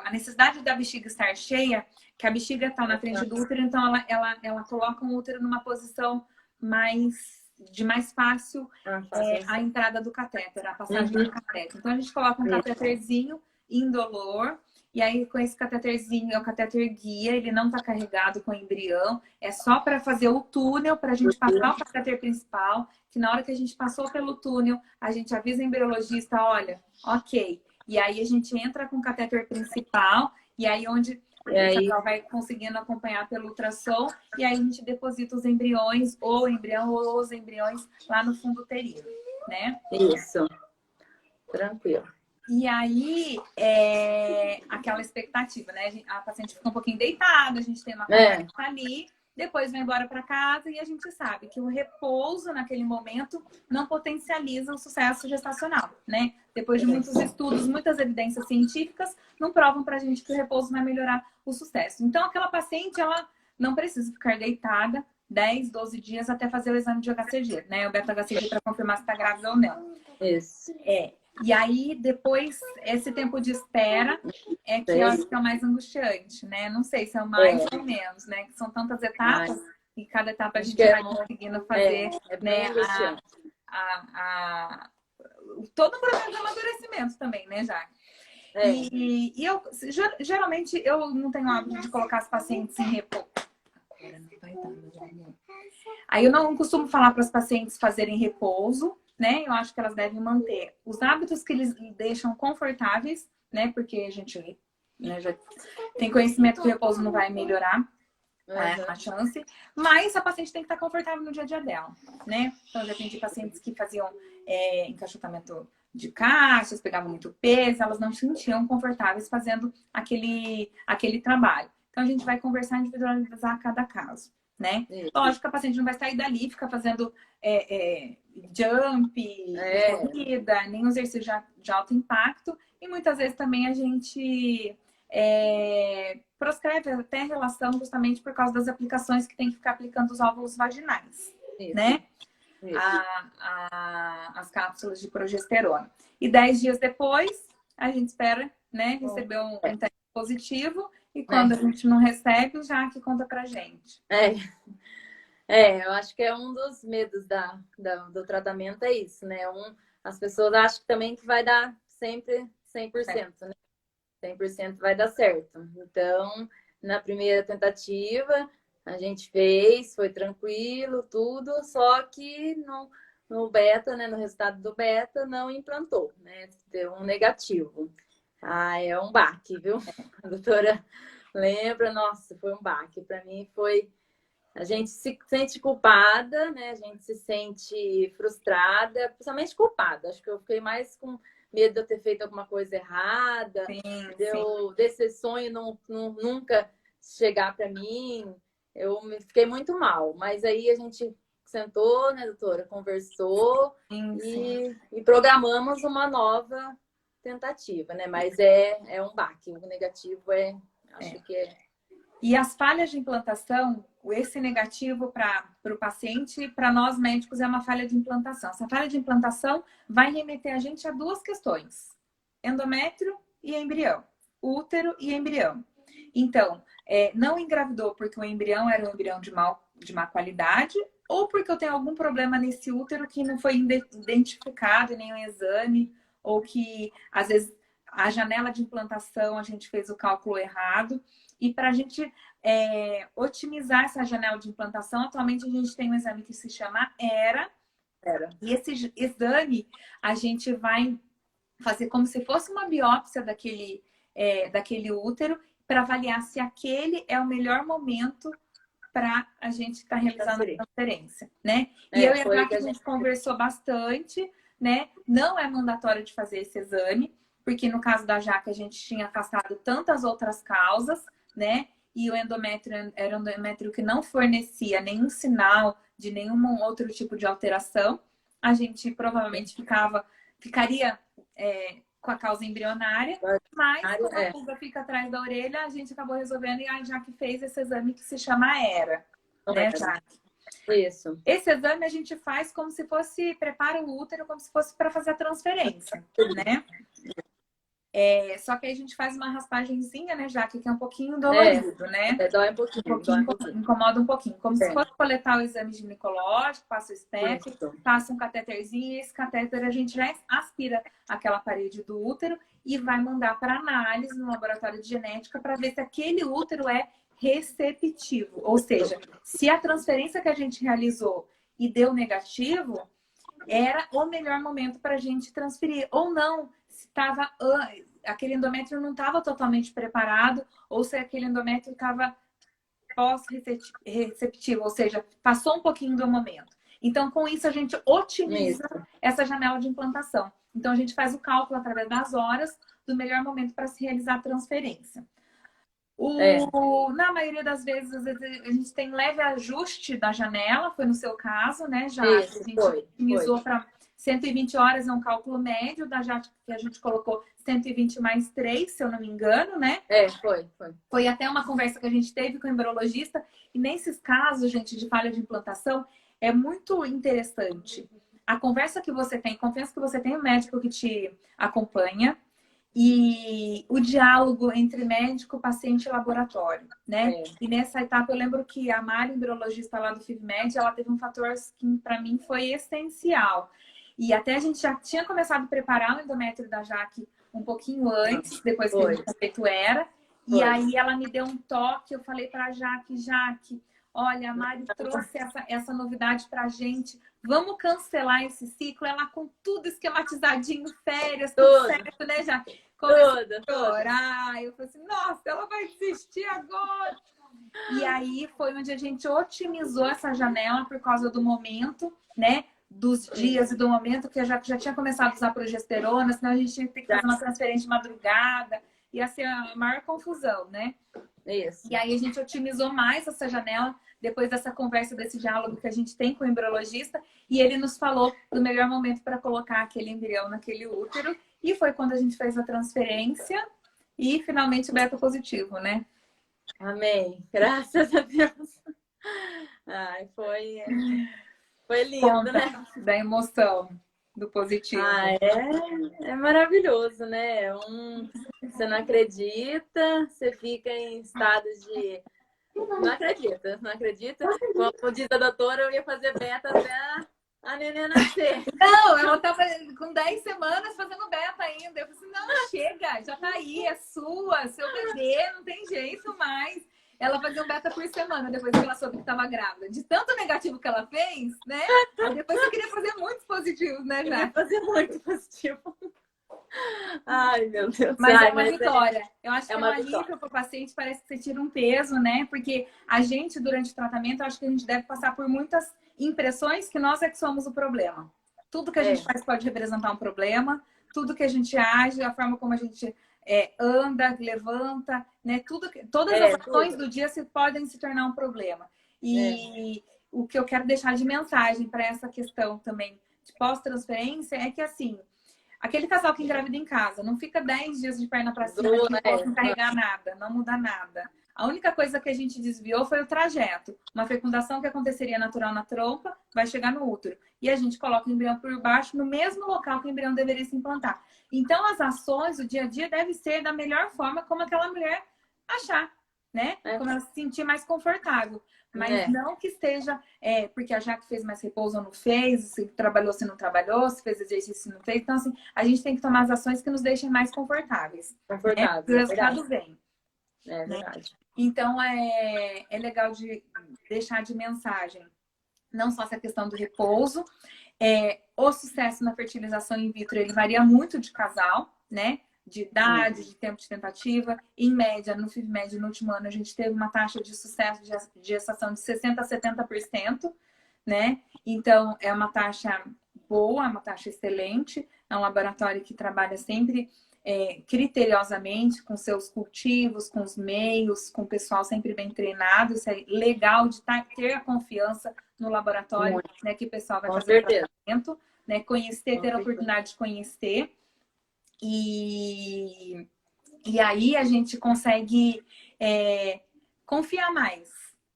a necessidade da bexiga estar cheia, que a bexiga está na frente do útero, então ela coloca o útero numa posição de mais fácil a entrada do catéter, a passagem do catéter. Então a gente coloca um catéterzinho indolor. E aí, com esse catéterzinho, é o catéter guia, ele não está carregado com embrião, é só para fazer o túnel, para a gente passar o catéter principal, que na hora que a gente passou pelo túnel, a gente avisa o embriologista, olha, ok. E aí a gente entra com o catéter principal, e aí onde o casal vai conseguindo acompanhar pelo ultrassom, e aí a gente deposita os embriões, ou o embrião, ou os embriões lá no fundo uterino, né? Isso. Tranquilo. E aí, aquela expectativa, né? A paciente fica um pouquinho deitada, a gente tem uma conversa ali, depois vai embora para casa e a gente sabe que o repouso naquele momento não potencializa o sucesso gestacional, né? Depois de muitos estudos, muitas evidências científicas, não provam pra gente que o repouso vai melhorar o sucesso. Então, aquela paciente, ela não precisa ficar deitada 10, 12 dias até fazer o exame de HCG, né? O beta-HCG para confirmar se está grávida ou não. Isso. E aí, depois, esse tempo de espera que eu acho que é o mais angustiante, né? Não sei se é o mais ou menos, né? Que são tantas etapas e cada etapa a gente vai conseguindo fazer, né? Todo o processo de amadurecimento também, né, Jaque? E eu, geralmente, eu não tenho hábito de colocar as pacientes em repouso. Aí eu não costumo falar para as pacientes fazerem repouso, né? Eu acho que elas devem manter os hábitos que eles deixam confortáveis, né? Porque a gente já tem conhecimento que o repouso não vai melhorar É uma chance, mas a paciente tem que estar confortável no dia a dia dela, né? Então, eu já atendi pacientes que faziam encaixotamento de caixas, pegavam muito peso, elas não se sentiam confortáveis fazendo aquele trabalho. Então, a gente vai conversar e individualizar cada caso, né? Lógico que a paciente não vai sair dali, ficar fazendo jump, corrida, nem exercício de alto impacto. E muitas vezes também a gente proscreve até relação justamente por causa das aplicações que tem que ficar aplicando os óvulos vaginais, né? As cápsulas de progesterona. E 10 dias depois, a gente espera, né, receber um teste positivo. E quando a gente não recebe, já que conta pra gente. Eu acho que é um dos medos do tratamento, é isso, né? As pessoas acham também que vai dar sempre 100%, né? 100% vai dar certo. Então, na primeira tentativa, a gente fez, foi tranquilo, tudo, só que no beta, né? No resultado do beta, não implantou, né? Deu um negativo. É um baque, viu? A doutora lembra, nossa, foi um baque. Para mim foi... A gente se sente culpada, né? A gente se sente frustrada, principalmente culpada. Acho que eu fiquei mais com medo de eu ter feito alguma coisa errada, desse sonho nunca chegar para mim. Eu fiquei muito mal. Mas aí a gente sentou, né, doutora? Conversou e programamos uma nova tentativa, né? Mas é um baque. O negativo acho que é... E as falhas de implantação, esse negativo para o paciente, para nós médicos, é uma falha de implantação. Essa falha de implantação vai remeter a gente a duas questões: endométrio e embrião, útero e embrião. Então, não engravidou porque o embrião era um embrião de má qualidade, ou porque eu tenho algum problema nesse útero que não foi identificado em nenhum exame, ou que, às vezes, a janela de implantação a gente fez o cálculo errado. E para a gente otimizar essa janela de implantação, atualmente a gente tem um exame que se chama ERA. E esse exame a gente vai fazer como se fosse uma biópsia daquele útero para avaliar se aquele é o melhor momento para a gente estar realizando a transferência, né? E eu e a Jaque, a gente conversou bastante, né? Não é mandatório de fazer esse exame, porque no caso da Jaque a gente tinha afastado tantas outras causas, né? E o endométrio era um endométrio que não fornecia nenhum sinal de nenhum outro tipo de alteração. A gente provavelmente ficaria com a causa embrionária, mas como a pulga fica atrás da orelha, a gente acabou resolvendo e a Jaque fez esse exame que se chama ERA, né, Jaque? Isso. Esse exame a gente faz como se fosse, prepara o útero como se fosse para fazer a transferência, né? Só que aí a gente faz uma raspagenzinha, né, Jaque, que é um pouquinho dolorido, né? Dói um pouquinho. Incomoda um pouquinho. Como se fosse coletar o exame ginecológico, passa o step, passa um cateterzinho, e esse catéter a gente já aspira aquela parede do útero e vai mandar para análise no laboratório de genética para ver se aquele útero é receptivo. Ou seja, se a transferência que a gente realizou e deu negativo, era o melhor momento para a gente transferir. Ou não, se aquele endométrio não estava totalmente preparado, ou se aquele endométrio estava pós-receptivo, ou seja, passou um pouquinho do momento. Então, com isso, a gente otimiza essa janela de implantação. Então, a gente faz o cálculo através das horas do melhor momento para se realizar a transferência. Na maioria das vezes, às vezes, a gente tem leve ajuste da janela, foi no seu caso, né, já a gente otimizou para 120 horas, é um cálculo médio, que a gente colocou 120 mais 3, se eu não me engano, né? Foi. Foi até uma conversa que a gente teve com o embriologista, e nesses casos, gente, de falha de implantação, é muito interessante. A conversa que você tem, confiança que você tem o médico que te acompanha, e o diálogo entre médico, paciente e laboratório, né? E nessa etapa eu lembro que a Mari, embriologista lá do FIVMED, ela teve um fator que para mim foi essencial. E até a gente já tinha começado a preparar o endométrio da Jaque um pouquinho antes, depois que a gente tinha feito ERA. E aí ela me deu um toque, eu falei para a Jaque, olha, a Mari trouxe essa novidade pra gente. Vamos cancelar esse ciclo. Ela com tudo esquematizadinho, férias, tudo certo, né, Jaque? Começou a chorar. Eu falei assim, nossa, ela vai desistir agora. E aí foi onde a gente otimizou essa janela por causa do momento, né? Dos dias e do momento que eu já tinha começado a usar progesterona, senão a gente tinha que ter que fazer uma transferência de madrugada, ia ser a maior confusão, né? Isso. E aí a gente otimizou mais essa janela depois dessa conversa, desse diálogo que a gente tem com o embriologista, e ele nos falou do melhor momento para colocar aquele embrião naquele útero, e foi quando a gente fez a transferência e finalmente o beta positivo, né? Amém. Graças a Deus. Ai, foi lindo, Conta né? da emoção do positivo. Ah, é maravilhoso, né? Você não acredita, você fica em estado de... Não acredita, não acredita. Como diz a doutora, eu ia fazer beta até a neném nascer. Não, ela tava com 10 semanas fazendo beta ainda. Eu falei assim, não, chega, já tá aí, é sua, seu bebê, não tem jeito mais. Ela fazia um beta por semana, depois que ela soube que estava grávida. De tanto negativo que ela fez, né? Aí depois você queria fazer muitos positivos, né, já? Queria fazer muito positivo. Ai, meu Deus. Mas Ai, é uma vitória. Eu acho que é um alívio para o paciente, parece que você tira um peso, né? Porque a gente, durante o tratamento, eu acho que a gente deve passar por muitas impressões que nós é que somos o problema. Tudo que a gente faz pode representar um problema, tudo que a gente age, a forma como a gente anda, levanta, né? Todas as ações do dia podem se tornar um problema. E o que eu quero deixar de mensagem para essa questão também de pós-transferência é que, assim, aquele casal que engravida em casa, não fica 10 dias de perna para cima que não possa carregar nada, não muda nada. A única coisa que a gente desviou foi o trajeto. Uma fecundação que aconteceria natural na trompa vai chegar no útero. E a gente coloca o embrião por baixo no mesmo local que o embrião deveria se implantar. Então, as ações, o dia a dia deve ser da melhor forma como aquela mulher achar, né? Como ela se sentir mais confortável. Mas não que esteja, porque a Jaque fez mais repouso ou não fez, se trabalhou, se não trabalhou, se fez exercício, se não fez. Então, assim, a gente tem que tomar as ações que nos deixem mais confortáveis. Confortável, né? O resultado vem. É verdade. Então, é legal de deixar de mensagem não só essa questão do repouso, o sucesso na fertilização in vitro, ele varia muito de casal, né? De idade, de tempo de tentativa. Em média, no FIV-MED, no último ano, a gente teve uma taxa de sucesso de gestação de 60% a 70%, né? Então, é uma taxa boa, é uma taxa excelente. É um laboratório que trabalha sempre criteriosamente com seus cultivos, com os meios, com o pessoal sempre bem treinado. Isso é legal de ter a confiança no laboratório, né, que o pessoal vai fazer o tratamento, né, conhecer, ter a oportunidade de conhecer. E aí a gente consegue confiar mais,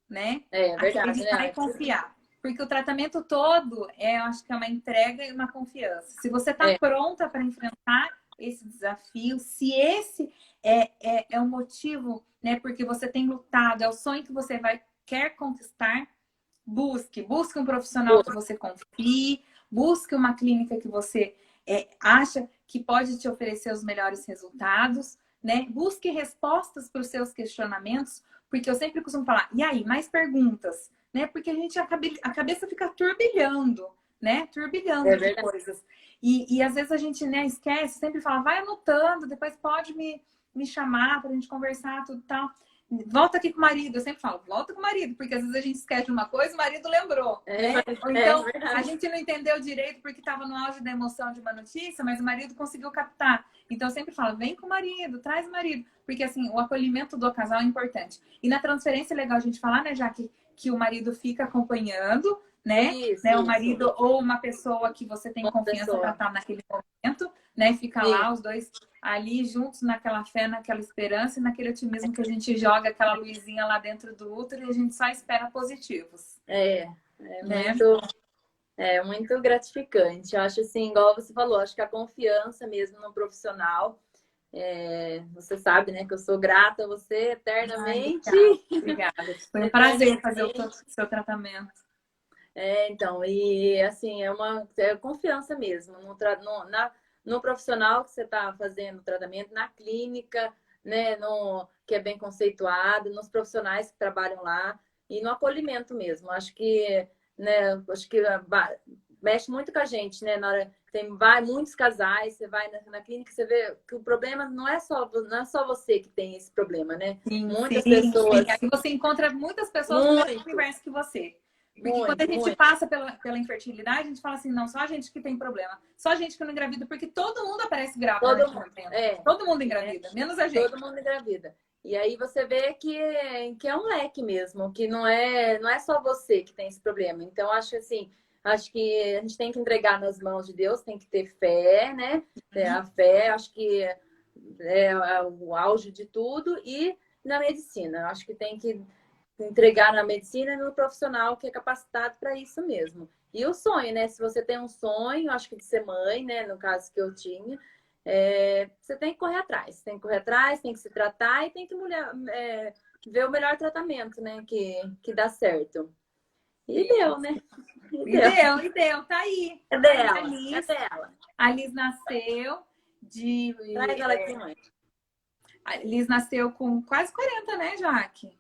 né? É verdade, acreditar e confiar. Porque o tratamento todo, eu acho que é uma entrega e uma confiança. Se você está pronta para enfrentar esse desafio, se esse é o motivo, né? Porque você tem lutado, é o sonho que você quer conquistar, busque um profissional que você confie, busque uma clínica que você acha que pode te oferecer os melhores resultados, né? Busque respostas para os seus questionamentos, porque eu sempre costumo falar, e aí, mais perguntas, né? Porque a cabeça fica turbilhando, né? Turbilhando de coisas. E às vezes a gente, né, esquece, sempre fala, vai anotando, depois pode me chamar para a gente conversar, tudo tal. Volta aqui com o marido. Eu sempre falo, volta com o marido, porque às vezes a gente esquece de uma coisa e o marido lembrou. Né? Ou então a gente não entendeu direito porque estava no auge da emoção de uma notícia, mas o marido conseguiu captar. Então eu sempre falo, vem com o marido, traz o marido. Porque assim, o acolhimento do casal é importante. E na transferência é legal a gente falar, né, já que o marido fica acompanhando, né? O marido ou uma pessoa que você tem confiança para estar naquele momento, né? Fica lá os dois ali juntos naquela fé, naquela esperança e naquele otimismo que a gente joga aquela luzinha lá dentro do útero e a gente só espera positivos. Né? Muito gratificante. Eu acho assim, igual você falou, acho que a confiança mesmo no profissional. Você sabe, né, que eu sou grata a você eternamente. Obrigada. Foi um prazer fazer o seu tratamento. Então, e assim, é uma confiança mesmo no profissional que você está fazendo o tratamento, na clínica, né, que é bem conceituado, nos profissionais que trabalham lá e no acolhimento mesmo. Acho que, né, mexe muito com a gente, né? Na hora muitos casais, você vai na clínica, você vê que o problema não é só você que tem esse problema, né? Sim, Muitas sim, sim. pessoas, Aqui você encontra muitas pessoas no mesmo muito, universo que você. Porque quando a muito, gente muito. passa pela infertilidade, a gente fala assim, não, só a gente que tem problema. Só a gente que não engravida, porque todo mundo aparece grávida Todo nesse mundo, momento. Todo mundo engravida, menos a gente. todo mundo engravida. E aí você vê que é um leque mesmo, que não é só você que tem esse problema. Então, acho que a gente tem que entregar nas mãos de Deus, tem que ter fé, né? A fé, acho que é o auge de tudo. E na medicina, acho que tem que entregar na medicina e no profissional que é capacitado para isso mesmo. E o sonho, né? Se você tem um sonho, acho que de ser mãe, né? No caso que eu tinha, você tem que correr atrás. Tem que correr atrás, tem que se tratar e tem que ver o melhor tratamento, né? Que dá certo. E deu, né? E deu, tá aí. É Tá aí a dela, é Liz. dela. A Liz nasceu de. Traz ela aqui, mãe. A Liz nasceu com quase 40, né, Jaque?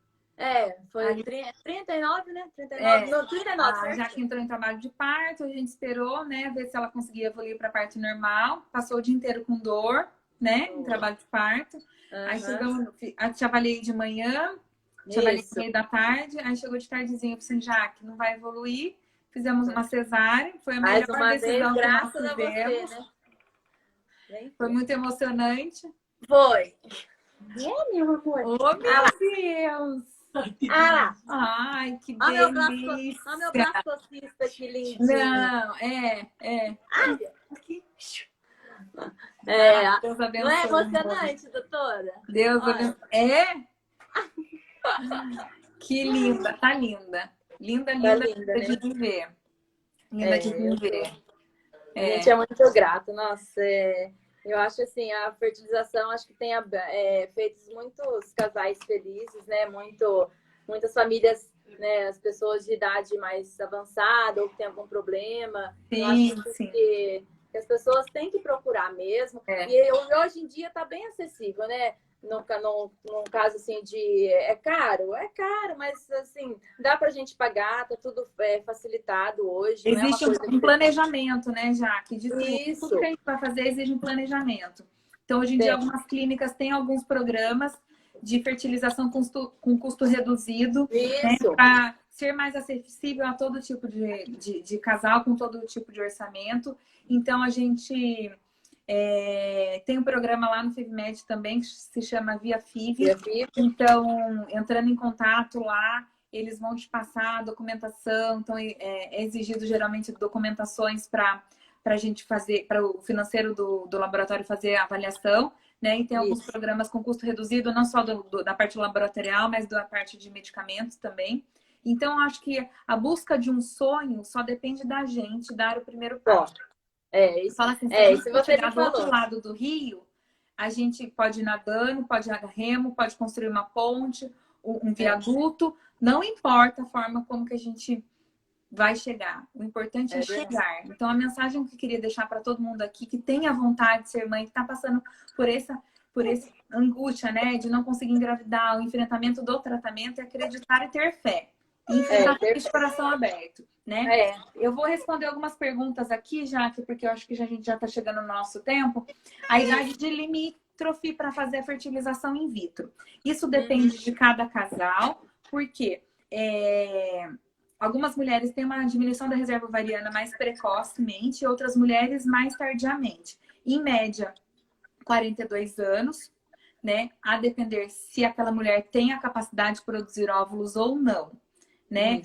Foi Liz... 39, né? 39, não, 39, certo? A Jaque entrou em trabalho de parto, a gente esperou, né, ver se ela conseguia evoluir para parto normal. Passou o dia inteiro com dor, né, em trabalho de parto. Aí chegamos, te avaliei de manhã, te avaliei no meio da tarde, aí chegou de tardezinha, eu falei assim, Jaque, não vai evoluir. Fizemos uma cesárea, foi a melhor decisão que nós fizemos. Né? Foi muito emocionante. Foi. Meu amor. Oh, meu Deus! Ai, que delícia! Olha meu braço cocista, que lindinho. Não, Ai, Deus abençoe. não é emocionante, doutora? Deus abençoe. Que linda, tá linda. Linda, linda de viver. Linda de viver. A gente é muito grato. Nossa, eu acho assim, a fertilização acho que tem feito muitos casais felizes, né? Muitas famílias, né? As pessoas de idade mais avançada ou que tem algum problema. Sim, eu acho sim. que as pessoas têm que procurar mesmo. E hoje em dia está bem acessível, né? No caso assim de é caro, mas assim dá pra gente pagar, tá tudo facilitado hoje. Existe um planejamento, né, Jaque? De Isso. Tudo que a gente vai fazer exige um planejamento. Então, hoje em dia, algumas clínicas têm alguns programas de fertilização com custo reduzido, né, para ser mais acessível a todo tipo de casal, com todo tipo de orçamento. Então, a gente tem um programa lá no FivMed também, que se chama Via Fiv. Então, entrando em contato lá, eles vão te passar a documentação. Então, é exigido geralmente documentações para a gente fazer, para o financeiro do laboratório fazer a avaliação, né? E tem alguns programas com custo reduzido, não só da parte laboratorial, mas da parte de medicamentos também. Então, acho que a busca de um sonho só depende da gente dar o primeiro passo. Fala assim, se a gente for chegar do outro lado do rio, a gente pode ir nadando, pode ir a remo, pode construir uma ponte, um viaduto. Não importa a forma como que a gente vai chegar. O importante é chegar. Então, a mensagem que eu queria deixar para todo mundo aqui que tem a vontade de ser mãe, que está passando por essa angústia, né, de não conseguir engravidar, o enfrentamento do tratamento, é acreditar e ter fé. E enfrentar de coração aberto, né? Eu vou responder algumas perguntas aqui, Jaque, porque eu acho que a gente já está chegando no nosso tempo. A idade de limítrofe para fazer a fertilização in vitro. Isso depende de cada casal, porque algumas mulheres têm uma diminuição da reserva ovariana mais precocemente, outras mulheres mais tardiamente. Em média, 42 anos, né? A depender se aquela mulher tem a capacidade de produzir óvulos ou não. Né?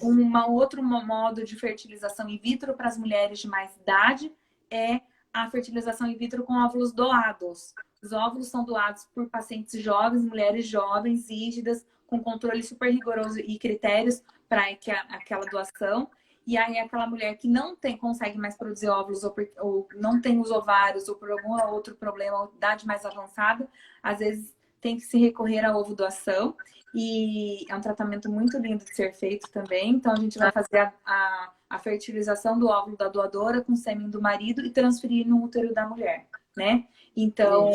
Outro modo de fertilização in vitro para as mulheres de mais idade é a fertilização in vitro com óvulos doados. Os óvulos são doados por pacientes jovens, mulheres jovens, rígidas, com controle super rigoroso e critérios para aquela doação. E aí aquela mulher que não consegue mais produzir óvulos ou não tem os ovários ou por algum outro problema, ou idade mais avançada, às vezes tem que se recorrer à ovodoação. E é um tratamento muito lindo de ser feito também. Então, a gente vai fazer a fertilização do óvulo da doadora com o sêmen do marido e transferir no útero da mulher, né? Então,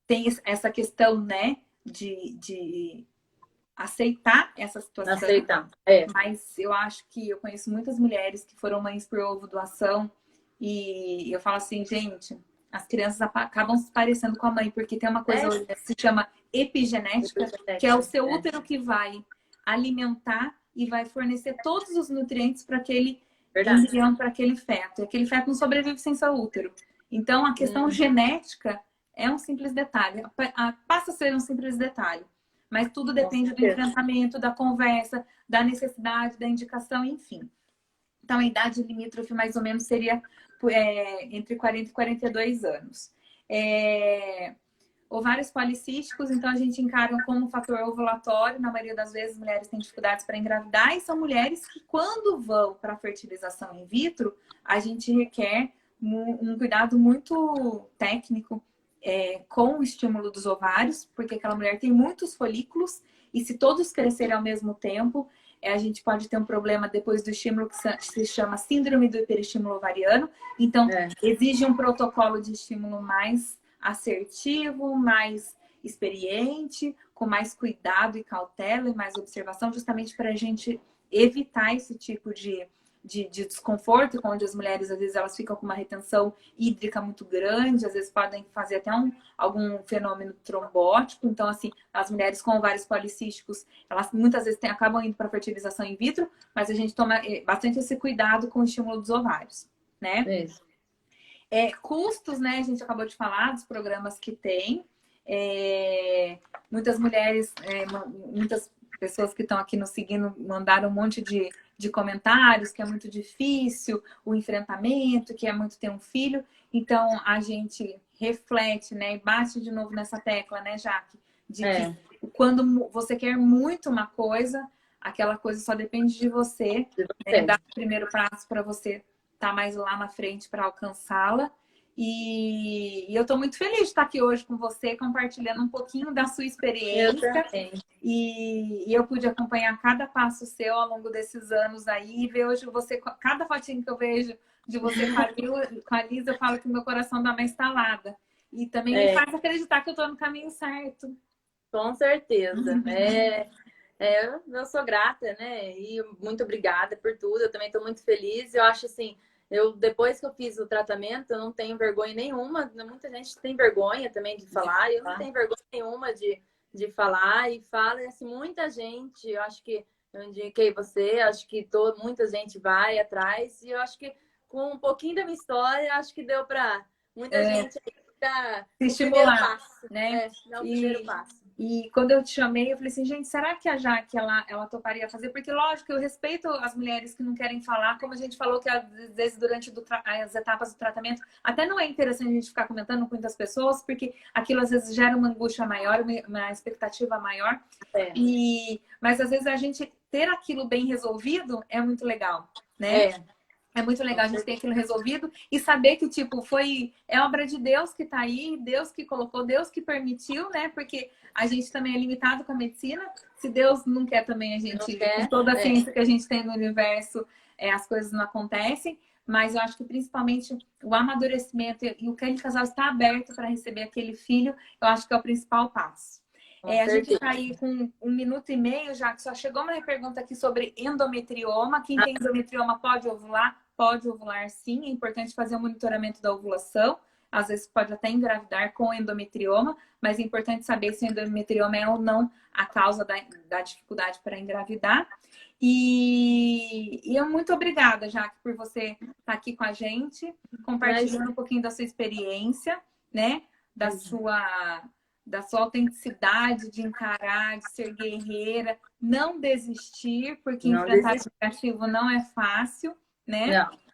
tem essa questão, né, de aceitar essa situação. Aceitar. Mas eu acho que eu conheço muitas mulheres que foram mães por ovo doação e eu falo assim, gente, as crianças acabam se parecendo com a mãe, porque tem uma coisa hoje que se chama epigenética, que é o seu útero que vai alimentar e vai fornecer todos os nutrientes para aquele embrião, para aquele feto. E aquele feto não sobrevive sem seu útero. Então, a questão genética é um simples detalhe. Passa a ser um simples detalhe. Mas tudo depende do enfrentamento, da conversa, da necessidade, da indicação, enfim. Então, a idade limítrofe, mais ou menos, seria entre 40 e 42 anos. Ovários policísticos, então, a gente encara como fator ovulatório. Na maioria das vezes, mulheres têm dificuldades para engravidar. E são mulheres que, quando vão para a fertilização in vitro, a gente requer um cuidado muito técnico, com o estímulo dos ovários, porque aquela mulher tem muitos folículos e se todos crescerem ao mesmo tempo, a gente pode ter um problema depois do estímulo que se chama síndrome do hiperestímulo ovariano. Então, exige um protocolo de estímulo mais assertivo, mais experiente, com mais cuidado e cautela e mais observação, justamente para a gente evitar esse tipo de desconforto, onde as mulheres, às vezes, elas ficam com uma retenção hídrica muito grande, às vezes podem fazer até algum fenômeno trombótico. Então, assim, as mulheres com ovários policísticos, elas muitas vezes acabam indo para fertilização in vitro, mas a gente toma bastante esse cuidado com o estímulo dos ovários, né? Custos, né? A gente acabou de falar dos programas que tem. Muitas mulheres, muitas pessoas que estão aqui nos seguindo mandaram um monte de comentários, que é muito difícil o enfrentamento, que é muito ter um filho. Então, a gente reflete, né? E bate de novo nessa tecla, né, Jaque? Que quando você quer muito uma coisa, aquela coisa só depende de você, né? Dar o primeiro passo para você estar mais lá na frente para alcançá-la. E eu estou muito feliz de estar aqui hoje com você, compartilhando um pouquinho da sua experiência. E eu pude acompanhar cada passo seu ao longo desses anos aí. E ver hoje você, cada fotinho que eu vejo de você com a Lisa, eu falo que meu coração dá uma estalada. E também me faz acreditar que eu estou no caminho certo. Com certeza. Eu sou grata, né? E muito obrigada por tudo. Eu também estou muito feliz. Eu acho assim, depois que eu fiz o tratamento, eu não tenho vergonha nenhuma. Muita gente tem vergonha também de falar. Eu não tenho vergonha nenhuma de falar. E fala, assim, muita gente, eu acho que eu indiquei você, acho que muita gente vai atrás. E eu acho que com um pouquinho da minha história, acho que deu para muita gente dar o primeiro passo, né? Dar o primeiro passo. E quando eu te chamei, eu falei assim, gente, será que a Jaque, ela toparia fazer? Porque, lógico, eu respeito as mulheres que não querem falar, como a gente falou que às vezes durante as etapas do tratamento, até não é interessante a gente ficar comentando com muitas pessoas, porque aquilo às vezes gera uma angústia maior, uma expectativa maior. Mas às vezes a gente ter aquilo bem resolvido é muito legal, né? É muito legal a gente ter aquilo resolvido e saber que, tipo, é obra de Deus que tá aí, Deus que colocou, Deus que permitiu, né? Porque a gente também é limitado com a medicina. Se Deus não quer também, a gente, com toda a ciência que a gente tem no universo, as coisas não acontecem. Mas eu acho que principalmente o amadurecimento e o que aquele casal está aberto para receber aquele filho, eu acho que é o principal passo. A gente está aí com 1 minuto e meio, já que só chegou uma pergunta aqui sobre endometrioma. Quem tem endometrioma pode ovular? Pode ovular, sim. É importante fazer o monitoramento da ovulação. Às vezes pode até engravidar com endometrioma, mas é importante saber se o endometrioma é ou não a causa da dificuldade para engravidar. E eu muito obrigada, Jaque, por você estar aqui com a gente, compartilhando um pouquinho da sua experiência, né? Da sua autenticidade de encarar, de ser guerreira, não desistir, porque enfrentar o negativo não é fácil, né? Não.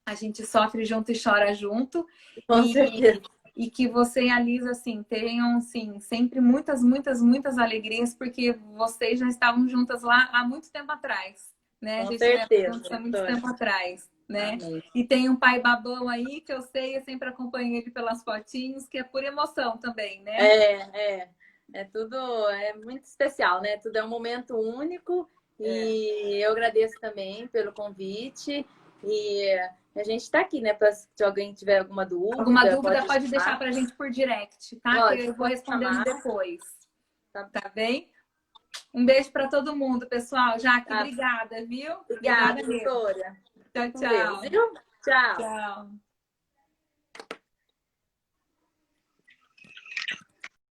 A gente sofre junto e chora junto. Com certeza. E que você e a Lisa, assim, tenham, assim, sempre muitas, muitas, muitas alegrias, porque vocês já estavam juntas lá há muito tempo atrás, né? Com certeza. Há muito tempo atrás, né? E tem um pai babão aí, que eu sei, eu sempre acompanho ele pelas fotinhos, que é por emoção também, né? É tudo, é muito especial, né? Tudo é um momento único. E eu agradeço também pelo convite. E a gente está aqui, né? Se alguém tiver alguma dúvida, pode deixar para a gente por direct, tá? Que eu vou respondendo depois. Tá bem? Um beijo para todo mundo, pessoal. Jaque, Ah, obrigada, viu? obrigada, Obrigada mesmo. doutora. Tchau, Com Deus, tchau. viu? Tchau. Tchau.